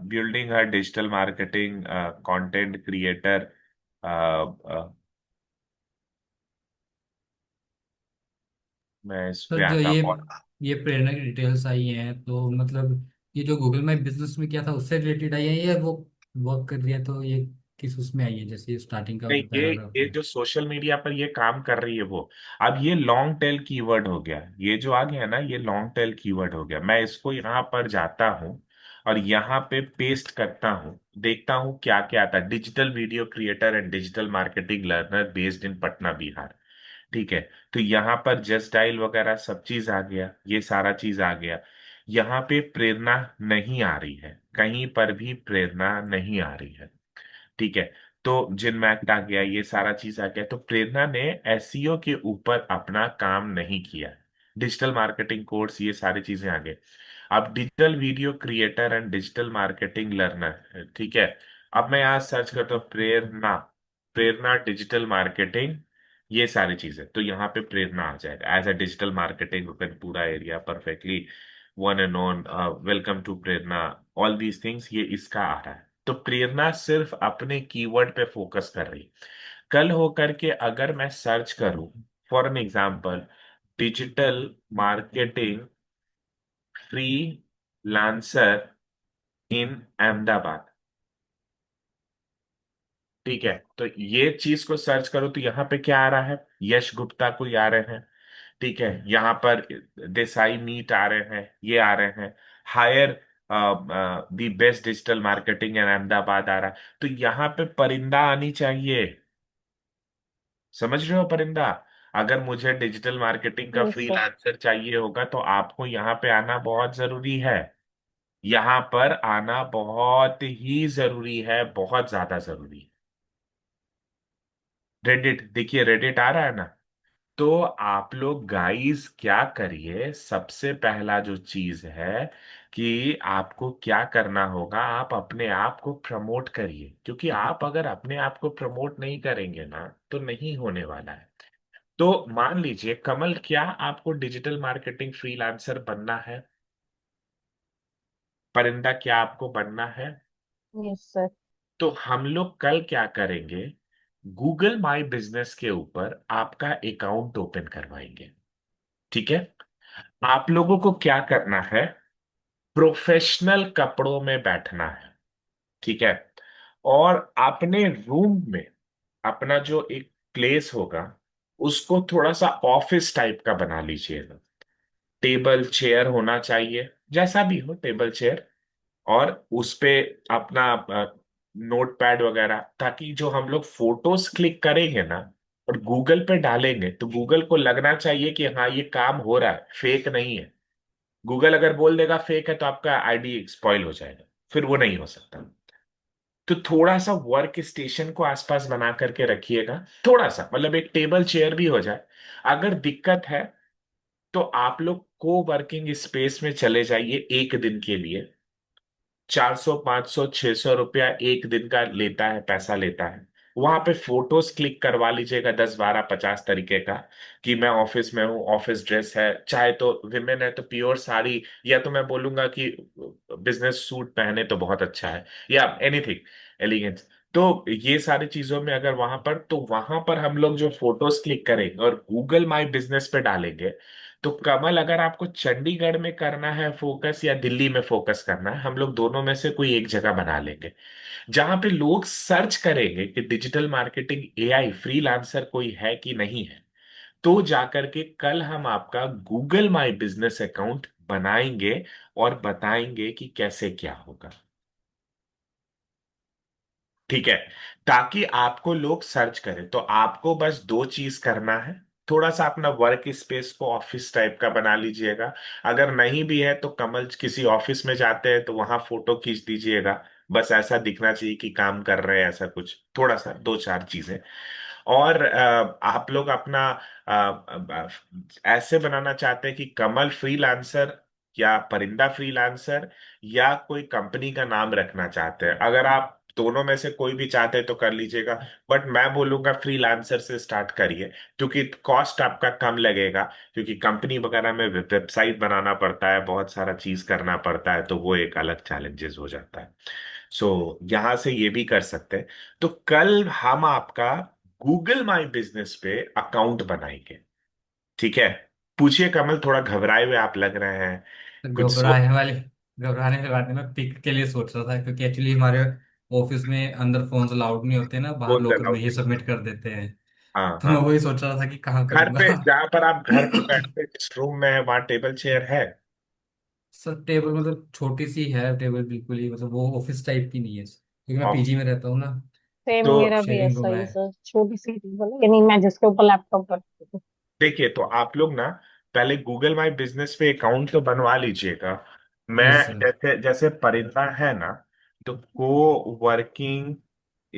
building her digital marketing content creator. मैं इस पे सर जो आता ये हूँ और ये प्रेरणा की डिटेल्स आई हैं, तो मतलब ये जो गूगल माई बिजनेस में किया था उससे रिलेटेड आई है, या वो वर्क कर रही है, तो ये किस उसमें आई है, जैसे ये स्टार्टिंग का नहीं, पैराग्राफ ये है। जो सोशल मीडिया पर ये काम कर रही है वो, अब ये लॉन्ग टेल कीवर्ड हो गया, ये जो आ गया ना ये लॉन्ग टेल कीवर्ड हो गया। मैं इसको यहाँ पर जाता हूँ और यहाँ पे पेस्ट करता हूँ, देखता हूँ क्या क्या आता है। Digital video creator and digital marketing learner based in Patna Bihar. ठीक है, तो यहाँ पर जस्ट डायल वगैरह सब चीज आ गया, ये सारा चीज आ गया। यहाँ पे प्रेरणा नहीं आ रही है, कहीं पर भी प्रेरणा नहीं आ रही है। ठीक है, तो जिनमैक्ट आ गया, ये सारा चीज आ गया। तो प्रेरणा ने एसईओ के ऊपर अपना काम नहीं किया। डिजिटल मार्केटिंग कोर्स, ये सारी चीजें आ गए। अब digital video creator and digital marketing learner, ठीक है। अब मैं यहाँ सर्च करता हूँ प्रेरणा, प्रेरणा डिजिटल मार्केटिंग, ये सारी चीजें, तो यहाँ पे प्रेरणा आ जाएगा एज अ डिजिटल मार्केटिंग पूरा area perfectly one and on, welcome to Prerna, all these things, ये इसका आ रहा है। तो प्रेरणा सिर्फ अपने कीवर्ड पे फोकस कर रही। कल होकर के अगर मैं सर्च करूं, for an example, digital marketing freelancer in Ahmedabad, ठीक है, तो ये चीज को सर्च करो तो यहाँ पे क्या आ रहा है, यश गुप्ता कोई आ रहे हैं, ठीक है, यहाँ पर देसाई मीट आ रहे हैं, ये आ रहे हैं, hire the best digital marketing in Ahmedabad आ रहा है। तो यहाँ पे परिंदा आनी चाहिए, समझ रहे हो परिंदा। अगर मुझे डिजिटल मार्केटिंग का Yes, sir. फ्रीलांसर चाहिए होगा तो आपको यहाँ पे आना बहुत जरूरी है, यहाँ पर आना बहुत ही जरूरी है, बहुत ज्यादा जरूरी है। रेडिट देखिए, रेडिट आ रहा है ना। तो आप लोग गाइस क्या करिए, सबसे पहला जो चीज है कि आपको क्या करना होगा, आप अपने आप को प्रमोट करिए, क्योंकि आप अगर अपने आप को प्रमोट नहीं करेंगे ना तो नहीं होने वाला है। तो मान लीजिए कमल, क्या आपको डिजिटल मार्केटिंग फ्रीलांसर बनना है? परिंदा, क्या आपको बनना है? Yes, sir. तो हम लोग कल क्या करेंगे, गूगल माई बिजनेस के ऊपर आपका अकाउंट ओपन करवाएंगे, ठीक है। आप लोगों को क्या करना है, प्रोफेशनल कपड़ों में बैठना है, ठीक है। और अपने रूम में अपना जो एक प्लेस होगा उसको थोड़ा सा ऑफिस टाइप का बना लीजिएगा। टेबल चेयर होना चाहिए, जैसा भी हो टेबल चेयर, और उस पे अपना नोट पैड वगैरह, ताकि जो हम लोग फोटोज क्लिक करेंगे ना और गूगल पे डालेंगे तो गूगल को लगना चाहिए कि हाँ ये काम हो रहा है, फेक नहीं है। गूगल अगर बोल देगा फेक है तो आपका आईडी स्पॉइल हो जाएगा, फिर वो नहीं हो सकता। तो थोड़ा सा वर्क स्टेशन को आसपास बना करके रखिएगा, थोड़ा सा, मतलब एक टेबल चेयर भी हो जाए। अगर दिक्कत है तो आप लोग को वर्किंग स्पेस में चले जाइए, एक दिन के लिए 400 500 600 रुपया एक दिन का लेता है, पैसा लेता है। वहां पे फोटोज क्लिक करवा लीजिएगा 10 12 50 तरीके का, कि मैं ऑफिस में हूँ, ऑफिस ड्रेस है, चाहे तो विमेन है तो प्योर साड़ी, या तो मैं बोलूंगा कि बिजनेस सूट पहने तो बहुत अच्छा है, या एनीथिंग एलिगेंस। तो ये सारी चीजों में अगर वहां पर, तो वहां पर हम लोग जो फोटोज क्लिक करेंगे और गूगल माई बिजनेस पे डालेंगे, तो कमल अगर आपको चंडीगढ़ में करना है फोकस या दिल्ली में फोकस करना है, हम लोग दोनों में से कोई एक जगह बना लेंगे जहां पे लोग सर्च करेंगे कि डिजिटल मार्केटिंग एआई फ्रीलांसर कोई है कि नहीं है। तो जाकर के कल हम आपका गूगल माई बिजनेस अकाउंट बनाएंगे और बताएंगे कि कैसे क्या होगा, ठीक है। ताकि आपको लोग सर्च करें, तो आपको बस दो चीज करना है, थोड़ा सा अपना वर्क स्पेस को ऑफिस टाइप का बना लीजिएगा। अगर नहीं भी है तो कमल किसी ऑफिस में जाते हैं तो वहां फोटो खींच दीजिएगा, बस ऐसा दिखना चाहिए कि काम कर रहे हैं, ऐसा कुछ थोड़ा सा दो चार चीजें। और आप लोग अपना ऐसे बनाना चाहते हैं कि कमल फ्रीलांसर या परिंदा फ्रीलांसर, या कोई कंपनी का नाम रखना चाहते हैं, अगर आप दोनों में से कोई भी चाहते हैं तो कर लीजिएगा। बट मैं बोलूंगा फ्रीलांसर से स्टार्ट करिए, क्योंकि कॉस्ट आपका कम लगेगा, क्योंकि कंपनी वगैरह में वेबसाइट बनाना पड़ता है, बहुत सारा चीज करना पड़ता है, तो वो एक अलग चैलेंजेस हो जाता है। सो यहां से ये भी कर सकते हैं। तो कल हम आपका गूगल माई बिजनेस पे अकाउंट बनाएंगे, ठीक है। पूछिए कमल, थोड़ा घबराए हुए आप लग रहे हैं, कुछ सोच। घबराने वाले घबराने वाली बात नहीं, मैं पिक के लिए सोच रहा था, क्योंकि एक्चुअली हमारे ऑफिस में अंदर फोन अलाउड नहीं होते ना, बाहर फोन लॉकर में अलाउड ही नहीं सबमिट होता। कर देते हैं। हाँ तो हाँ। मैं वही सोच रहा था कि कहाँ घर पे, करूंगा। जहां पर आप घर पे बैठते जिस रूम में है वहां टेबल चेयर है? सर टेबल मतलब छोटी सी है टेबल, बिल्कुल ही, मतलब वो ऑफिस टाइप की नहीं है, क्योंकि मैं ऑफ पीजी में रहता हूँ ना। सेम तो मेरा भी शेयरिंग ऐसा रूम ही है। है सर, छोटी सी टेबल है, यानी मैं जिसके ऊपर लैपटॉप रखती हूँ। देखिए, तो आप लोग ना पहले गूगल माई बिजनेस पे अकाउंट तो बनवा लीजिएगा। मैं यस सर। जैसे जैसे परिंदा है ना, तो को वर्किंग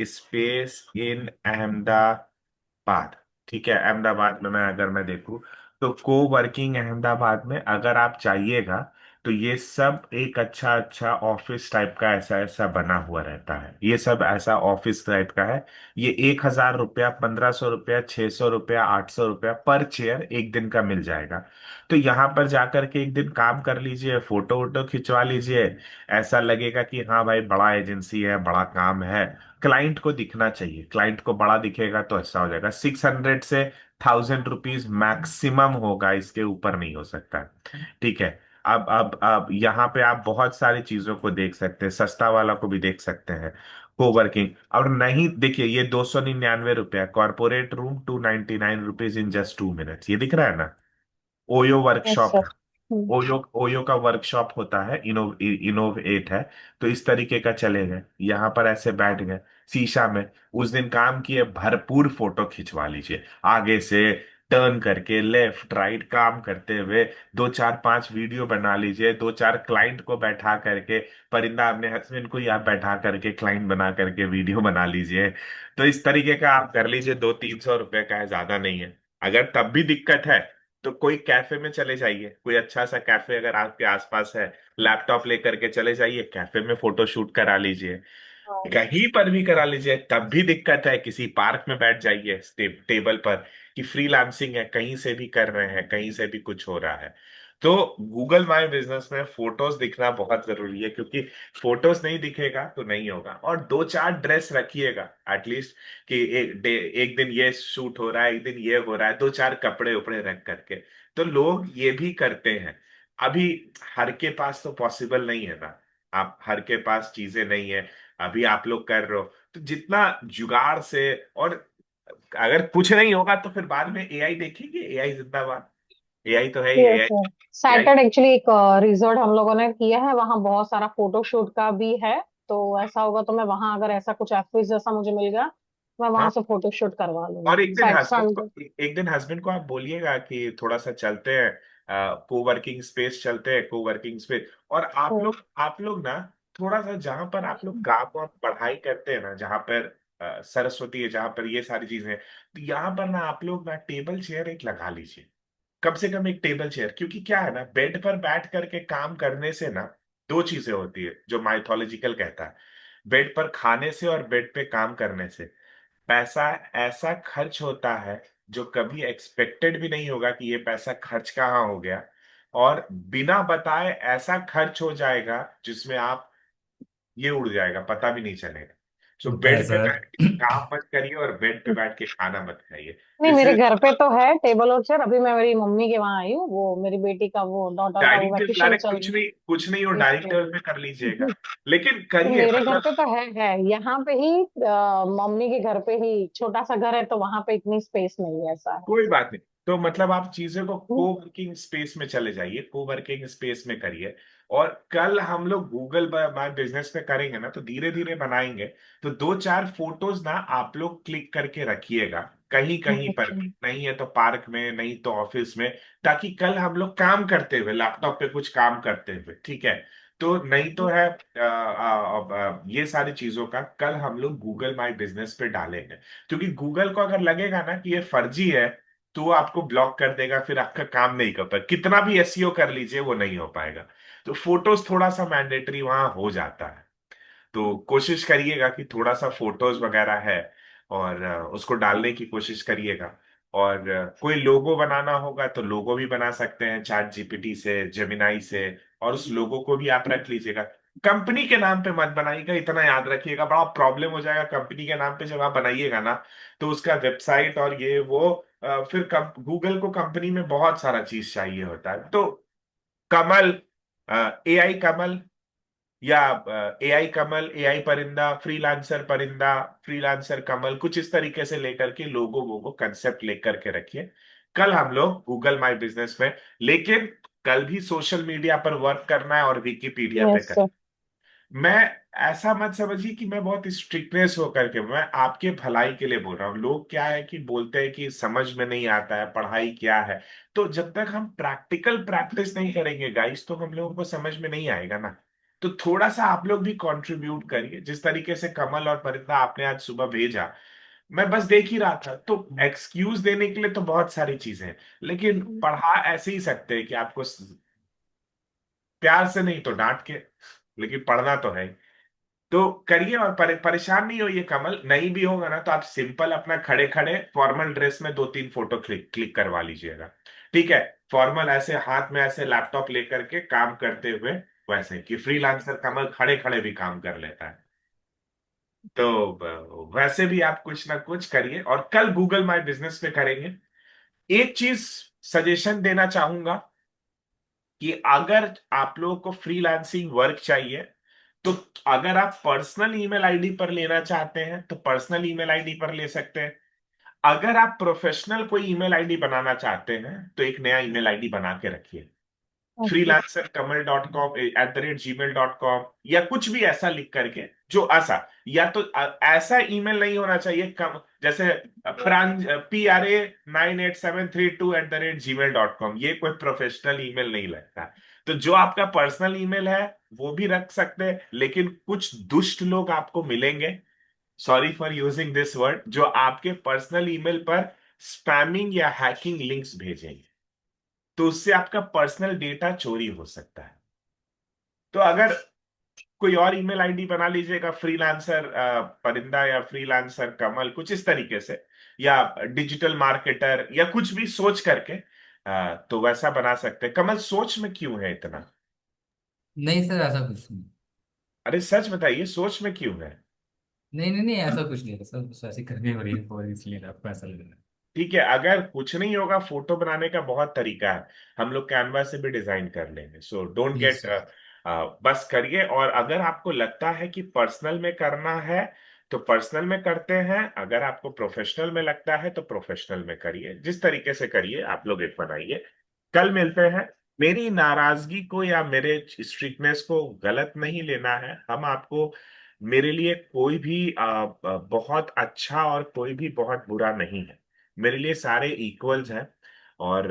स्पेस इन अहमदाबाद। ठीक है, अहमदाबाद में अगर मैं देखूं तो को वर्किंग अहमदाबाद में अगर आप चाहिएगा तो ये सब एक अच्छा अच्छा ऑफिस टाइप का ऐसा ऐसा बना हुआ रहता है। ये सब ऐसा ऑफिस टाइप का है। ये 1,000 रुपया, 1,500 रुपया, 600 रुपया, 800 रुपया पर चेयर एक दिन का मिल जाएगा। तो यहाँ पर जाकर के एक दिन काम कर लीजिए, फोटो वोटो खिंचवा लीजिए। ऐसा लगेगा कि हाँ भाई बड़ा एजेंसी है, बड़ा काम है। क्लाइंट को दिखना चाहिए, क्लाइंट को बड़ा दिखेगा तो ऐसा हो जाएगा। 600 से 1,000 रुपीज मैक्सिमम होगा, इसके ऊपर नहीं हो सकता है। ठीक है। अब यहाँ पे आप बहुत सारी चीजों को देख सकते हैं, सस्ता वाला को भी देख सकते हैं। कोवर्किंग और नहीं, देखिए ये 299 रुपया, corporate room 299 rupees in just 2 minutes, ये दिख रहा है ना। OYO yes workshop. सर। हम्म। ओयो ओयो का वर्कशॉप होता है, इनोवेट है। तो इस तरीके का चले गए, यहाँ पर ऐसे बैठ गए शीशा में। उस दिन काम किए, भरपूर फोटो खिंचवा लीजिए आगे से, टर्न करके लेफ्ट राइट काम करते हुए। 2 4 5 वीडियो बना लीजिए, 2 4 क्लाइंट को बैठा करके, परिंदा अपने हस्बैंड को ही आप बैठा करके क्लाइंट बना करके वीडियो बना लीजिए। तो इस तरीके का आप कर लीजिए, 200 300 रुपए का है, ज्यादा नहीं है। अगर तब भी दिक्कत है तो कोई कैफे में चले जाइए, कोई अच्छा सा कैफे अगर आपके आसपास है, लैपटॉप लेकर के चले जाइए, कैफे में फोटो शूट करा लीजिए। हाँ। कहीं पर भी करा लीजिए, तब भी दिक्कत है, किसी पार्क में बैठ जाइए टेबल पर, कि फ्रीलांसिंग है, कहीं से भी कर रहे हैं, कहीं से भी कुछ हो रहा है। तो गूगल माय बिजनेस में फोटोज दिखना बहुत जरूरी है, क्योंकि फोटोज नहीं दिखेगा तो नहीं होगा। और 2 4 ड्रेस रखिएगा एटलीस्ट, कि एक दिन ये शूट हो रहा है, एक दिन ये हो रहा है, 2 4 कपड़े उपड़े रख करके। तो लोग ये भी करते हैं। अभी हर के पास तो पॉसिबल नहीं है ना, आप हर के पास चीजें नहीं है। अभी आप लोग कर रहे हो, तो जितना जुगाड़ से, और अगर कुछ नहीं होगा तो फिर बाद में एआई देखेंगे, एआई जिंदाबाद। एआई तो है ही, yes AI. Sir. AI. Saturday actually एक रिजॉर्ट हम लोगों ने किया है, वहाँ बहुत सारा फोटोशूट का भी है। तो ऐसा होगा तो मैं वहाँ, अगर ऐसा कुछ ऑफिस जैसा मुझे मिल गया, मैं वहां हाँ। से फोटोशूट करवा और लूंगी साइड फ्रंट। एक दिन हस्बैंड को आप बोलिएगा कि थोड़ा सा चलते हैं, कोवर्किंग स्पेस चलते हैं, कोवर्किंग स्पेस। और आप लोग ना, थोड़ा सा जहां पर आप लोग काम और पढ़ाई करते हैं ना, जहां पर सरस्वती है, जहां पर ये सारी चीजें हैं, तो यहाँ पर ना आप लोग ना टेबल चेयर एक लगा लीजिए। कम से कम एक टेबल चेयर, क्योंकि क्या है ना, बेड पर बैठ करके काम करने से ना दो चीजें होती है जो माइथोलॉजिकल कहता है। बेड पर खाने से और बेड पे काम करने से पैसा ऐसा खर्च होता है जो कभी एक्सपेक्टेड भी नहीं होगा कि ये पैसा खर्च कहाँ हो गया। और बिना बताए ऐसा खर्च हो जाएगा जिसमें आप, ये उड़ जाएगा, पता भी नहीं चलेगा। सो बेड पे पैसा बैठ के काम मत करिए और बेड पे बैठ के खाना मत खाइए। नहीं, दिस मेरे इज घर पे तो है टेबल और चेयर। अभी मैं मेरी मम्मी के वहां आई हूँ, वो मेरी बेटी का, वो डॉटर का वो डाइनिंग टेबल, वैकेशन अरे चल कुछ रहा नहीं, कुछ नहीं, वो है। डाइनिंग टेबल इसलिए पे कर लीजिएगा। लेकिन तो करिए, मेरे घर मतलब पे तो है यहाँ पे ही। मम्मी के घर पे ही छोटा सा घर है, तो वहां पे इतनी स्पेस नहीं है, ऐसा है। कोई बात नहीं। तो मतलब आप चीजों को हम्म। को वर्किंग स्पेस में चले जाइए, को वर्किंग स्पेस में करिए। और कल हम लोग गूगल माय बिजनेस पे करेंगे ना, तो धीरे धीरे बनाएंगे। तो 2 4 फोटोज ना आप लोग क्लिक करके रखिएगा, कहीं कहीं पर अच्छा। भी, नहीं है तो पार्क में, नहीं तो ऑफिस में। ताकि कल हम लोग काम करते हुए, लैपटॉप पे कुछ काम करते हुए, ठीक है। तो नहीं तो है, ये सारी चीजों का कल हम लोग गूगल माय बिजनेस पे डालेंगे। क्योंकि गूगल को अगर लगेगा ना कि ये फर्जी है, तो वो आपको ब्लॉक कर देगा, फिर आपका काम नहीं कर पाएगा, कितना भी एसईओ कर लीजिए वो नहीं हो पाएगा। तो फोटोज थोड़ा सा मैंडेटरी वहां हो जाता है। तो कोशिश करिएगा कि थोड़ा सा फोटोज वगैरह है, और उसको डालने की कोशिश करिएगा। और कोई लोगो बनाना होगा तो लोगो भी बना सकते हैं चैट जीपीटी से, जेमिनाई से। और उस लोगो को भी आप रख लीजिएगा। कंपनी के नाम पे मत बनाइएगा, इतना याद रखिएगा, बड़ा प्रॉब्लम हो जाएगा कंपनी के नाम पे जब आप बनाइएगा ना। तो उसका वेबसाइट और ये वो, फिर गूगल को कंपनी में बहुत सारा चीज चाहिए होता है। तो कमल, एआई कमल, या एआई कमल, एआई परिंदा, फ्रीलांसर परिंदा, फ्रीलांसर कमल, कुछ इस तरीके से लेकर के लोगो वोगो कंसेप्ट लेकर के रखिए। कल हम लोग गूगल माय बिजनेस में, लेकिन कल भी सोशल मीडिया पर वर्क करना है और विकिपीडिया पे यस करना सर। है। मैं, ऐसा मत समझिए कि मैं बहुत स्ट्रिक्टनेस होकर के, मैं आपके भलाई के लिए बोल रहा हूँ। लोग क्या है कि बोलते हैं कि समझ में नहीं आता है पढ़ाई क्या है। तो जब तक हम प्रैक्टिकल प्रैक्टिस नहीं करेंगे गाइस, तो हम लोगों को समझ में नहीं आएगा ना। तो थोड़ा सा आप लोग भी कंट्रीब्यूट करिए, जिस तरीके से कमल और परिंदा आपने आज सुबह भेजा। मैं बस देख ही रहा था, तो एक्सक्यूज देने के लिए तो बहुत सारी चीजें हैं, लेकिन पढ़ा ऐसे ही सकते हैं कि आपको प्यार से नहीं तो डांट के, लेकिन पढ़ना तो है ही। तो करिए, और परेशान नहीं होइए। कमल नहीं भी होगा ना, तो आप सिंपल अपना खड़े खड़े फॉर्मल ड्रेस में 2-3 फोटो क्लिक क्लिक करवा लीजिएगा। ठीक है, फॉर्मल ऐसे हाथ में ऐसे लैपटॉप लेकर के काम करते हुए, वैसे कि फ्रीलांसर कमल खड़े खड़े भी काम कर लेता है। तो वैसे भी आप कुछ ना कुछ करिए, और कल गूगल माय बिजनेस पे करेंगे। एक चीज सजेशन देना चाहूंगा कि अगर आप लोगों को फ्रीलांसिंग वर्क चाहिए, तो अगर आप पर्सनल ईमेल आईडी पर लेना चाहते हैं तो पर्सनल ईमेल आईडी पर ले सकते हैं। अगर आप प्रोफेशनल कोई ईमेल आईडी बनाना चाहते हैं तो एक नया ईमेल आईडी बना के रखिए, ओके। freelancerkamal.com@gmail.com, या कुछ भी ऐसा लिख करके, जो ऐसा, या तो ऐसा ईमेल नहीं होना चाहिए कम, जैसे प्रांज PRA987332@gmail.com, ये कोई प्रोफेशनल ईमेल नहीं लगता। तो जो आपका पर्सनल ईमेल है वो भी रख सकते हैं, लेकिन कुछ दुष्ट लोग आपको मिलेंगे, sorry for using this word, जो आपके पर्सनल ईमेल पर स्पैमिंग या हैकिंग लिंक्स भेजेंगे, तो उससे आपका पर्सनल डेटा चोरी हो सकता है। तो अगर कोई और ईमेल आईडी बना लीजिएगा, फ्रीलांसर परिंदा या फ्रीलांसर कमल, कुछ इस तरीके से, या डिजिटल मार्केटर, या कुछ भी सोच करके, तो वैसा बना सकते हैं। कमल, सोच में क्यों है इतना? नहीं सर, ऐसा कुछ नहीं। अरे सच बताइए, सोच में क्यों है? नहीं नहीं नहीं, ऐसा कुछ नहीं है सर, बस ऐसी करनी हो रही है और इसलिए आपको ऐसा लग रहा है। ठीक है, अगर कुछ नहीं होगा, फोटो बनाने का बहुत तरीका है, हम लोग कैनवा से भी डिजाइन कर लेंगे। So don't yes get, sir. बस करिए। और अगर आपको लगता है कि पर्सनल में करना है तो पर्सनल में करते हैं, अगर आपको प्रोफेशनल में लगता है तो प्रोफेशनल में करिए, जिस तरीके से करिए, आप लोग एक बनाइए। कल मिलते हैं। मेरी नाराजगी को या मेरे स्ट्रिक्टनेस को गलत नहीं लेना है, हम आपको, मेरे लिए कोई भी बहुत अच्छा और कोई भी बहुत बुरा नहीं है। मेरे लिए सारे इक्वल्स हैं। और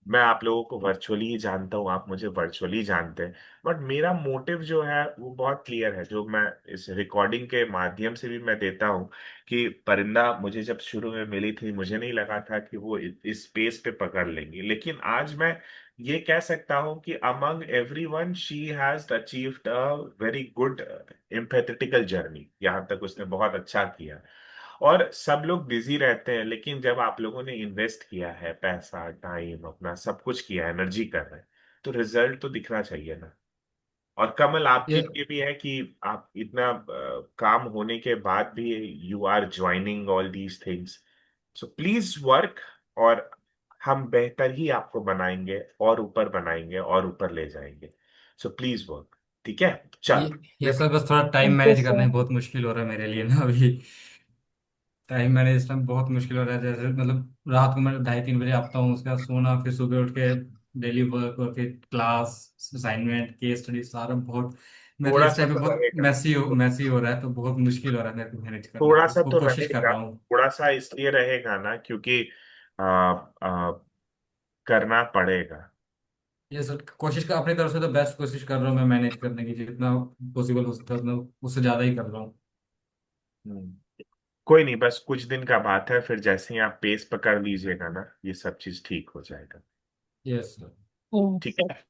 मैं आप लोगों को वर्चुअली ही जानता हूँ, आप मुझे वर्चुअली जानते हैं। बट मेरा मोटिव जो है वो बहुत क्लियर है, जो मैं इस रिकॉर्डिंग के माध्यम से भी मैं देता हूँ, कि परिंदा मुझे जब शुरू में मिली थी, मुझे नहीं लगा था कि वो इस स्पेस पे पकड़ लेंगी, लेकिन आज मैं ये कह सकता हूँ कि among everyone she has achieved a very good empathetical journey. यहाँ तक उसने बहुत अच्छा किया। और सब लोग बिजी रहते हैं, लेकिन जब आप लोगों ने इन्वेस्ट किया है पैसा, टाइम, अपना सब कुछ किया, एनर्जी कर रहे हैं, तो रिजल्ट तो दिखना चाहिए ना। और कमल, आपके ये लिए भी है कि आप इतना काम होने के बाद भी you are joining all these things. So please work, और हम बेहतर ही आपको बनाएंगे, और ऊपर बनाएंगे, और ऊपर ले जाएंगे। सो प्लीज वर्क। ठीक है, ये चलो। ये सर, बस थोड़ा टाइम थैंक यू मैनेज करना सर। ही बहुत मुश्किल हो रहा है मेरे लिए ना अभी। टाइम मैनेज टाइम बहुत मुश्किल हो रहा है, जैसे मतलब रात को मैं 2:30-3 बजे आता हूँ, उसके बाद सोना, फिर सुबह उठ के डेली वर्क, और फिर क्लास, असाइनमेंट, केस स्टडी, सारा बहुत मेरे लिए थोड़ा इस सा टाइम पे तो बहुत रहेगा, मैसी हो रहा है, तो बहुत मुश्किल हो रहा है मेरे को मैनेज करना, थोड़ा सा उसको तो कोशिश कर रहेगा, रहा हूँ। थोड़ा सा इसलिए रहेगा ना, क्योंकि करना पड़ेगा। ये सर, कोशिश कर अपनी तरफ से तो बेस्ट कोशिश कर रहा हूँ मैं मैनेज करने की, जितना पॉसिबल हो सकता है उतना, उससे ज्यादा ही कर रहा हूँ। कोई नहीं, बस कुछ दिन का बात है, फिर जैसे ही आप पेस पकड़ लीजिएगा ना, ये सब चीज ठीक हो जाएगा। Yes sir. ठीक सर। है,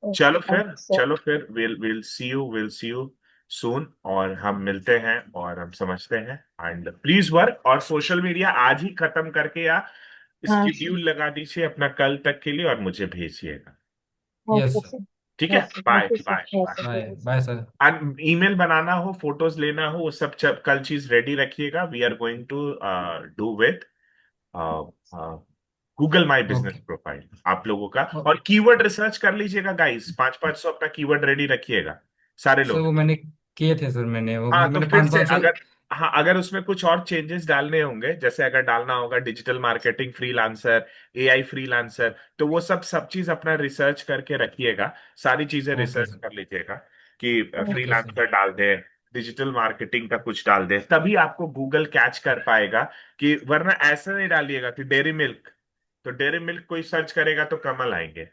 चलो ओके, थैंक फिर, यू सर। चलो फिर, विल सी यू सून, और हम मिलते हैं, और हम समझते हैं। एंड प्लीज वर्क, और सोशल मीडिया आज ही खत्म करके, या हाँ। स्केड्यूल लगा दीजिए अपना कल तक के लिए, और मुझे भेजिएगा। Yes okay sir. सर। ठीक है, okay, bye thank you sir. Bye bye. Okay, bye thank you bye sir. Sir. Email बनाना हो, फोटोज लेना हो, वो सब कल चीज रेडी रखिएगा। We are going to do with Google my business okay. Profile आप लोगों का। और कीवर्ड रिसर्च कर लीजिएगा गाइस, 500-500 अपना कीवर्ड रेडी रखिएगा, सारे सर लोग। वो मैंने किए थे सर, मैंने वो हाँ, तो मैंने फिर पाँच से पाँच सौ। अगर, हाँ, अगर उसमें कुछ और चेंजेस डालने होंगे, जैसे अगर डालना होगा digital marketing freelancer, AI freelancer, तो वो सब सब चीज अपना रिसर्च करके रखिएगा, सारी चीजें ओके रिसर्च सर। कर लीजिएगा, कि ओके सर। फ्रीलांसर डाल दे, डिजिटल मार्केटिंग का कुछ डाल दे, तभी आपको गूगल कैच कर पाएगा। कि वरना ऐसा नहीं डालिएगा कि डेयरी मिल्क, तो डेयरी मिल्क कोई सर्च करेगा तो कमल आएंगे।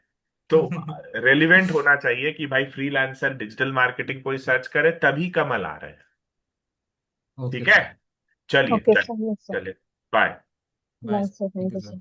तो रेलिवेंट होना चाहिए कि भाई फ्रीलांसर डिजिटल मार्केटिंग कोई सर्च करे तभी कमल आ रहे हैं। ओके ठीक है, सर। चलिए ओके चलिए सर, यस सर, चलिए, bye. Bye bye sir, sir, thank thank you you sir. Sir.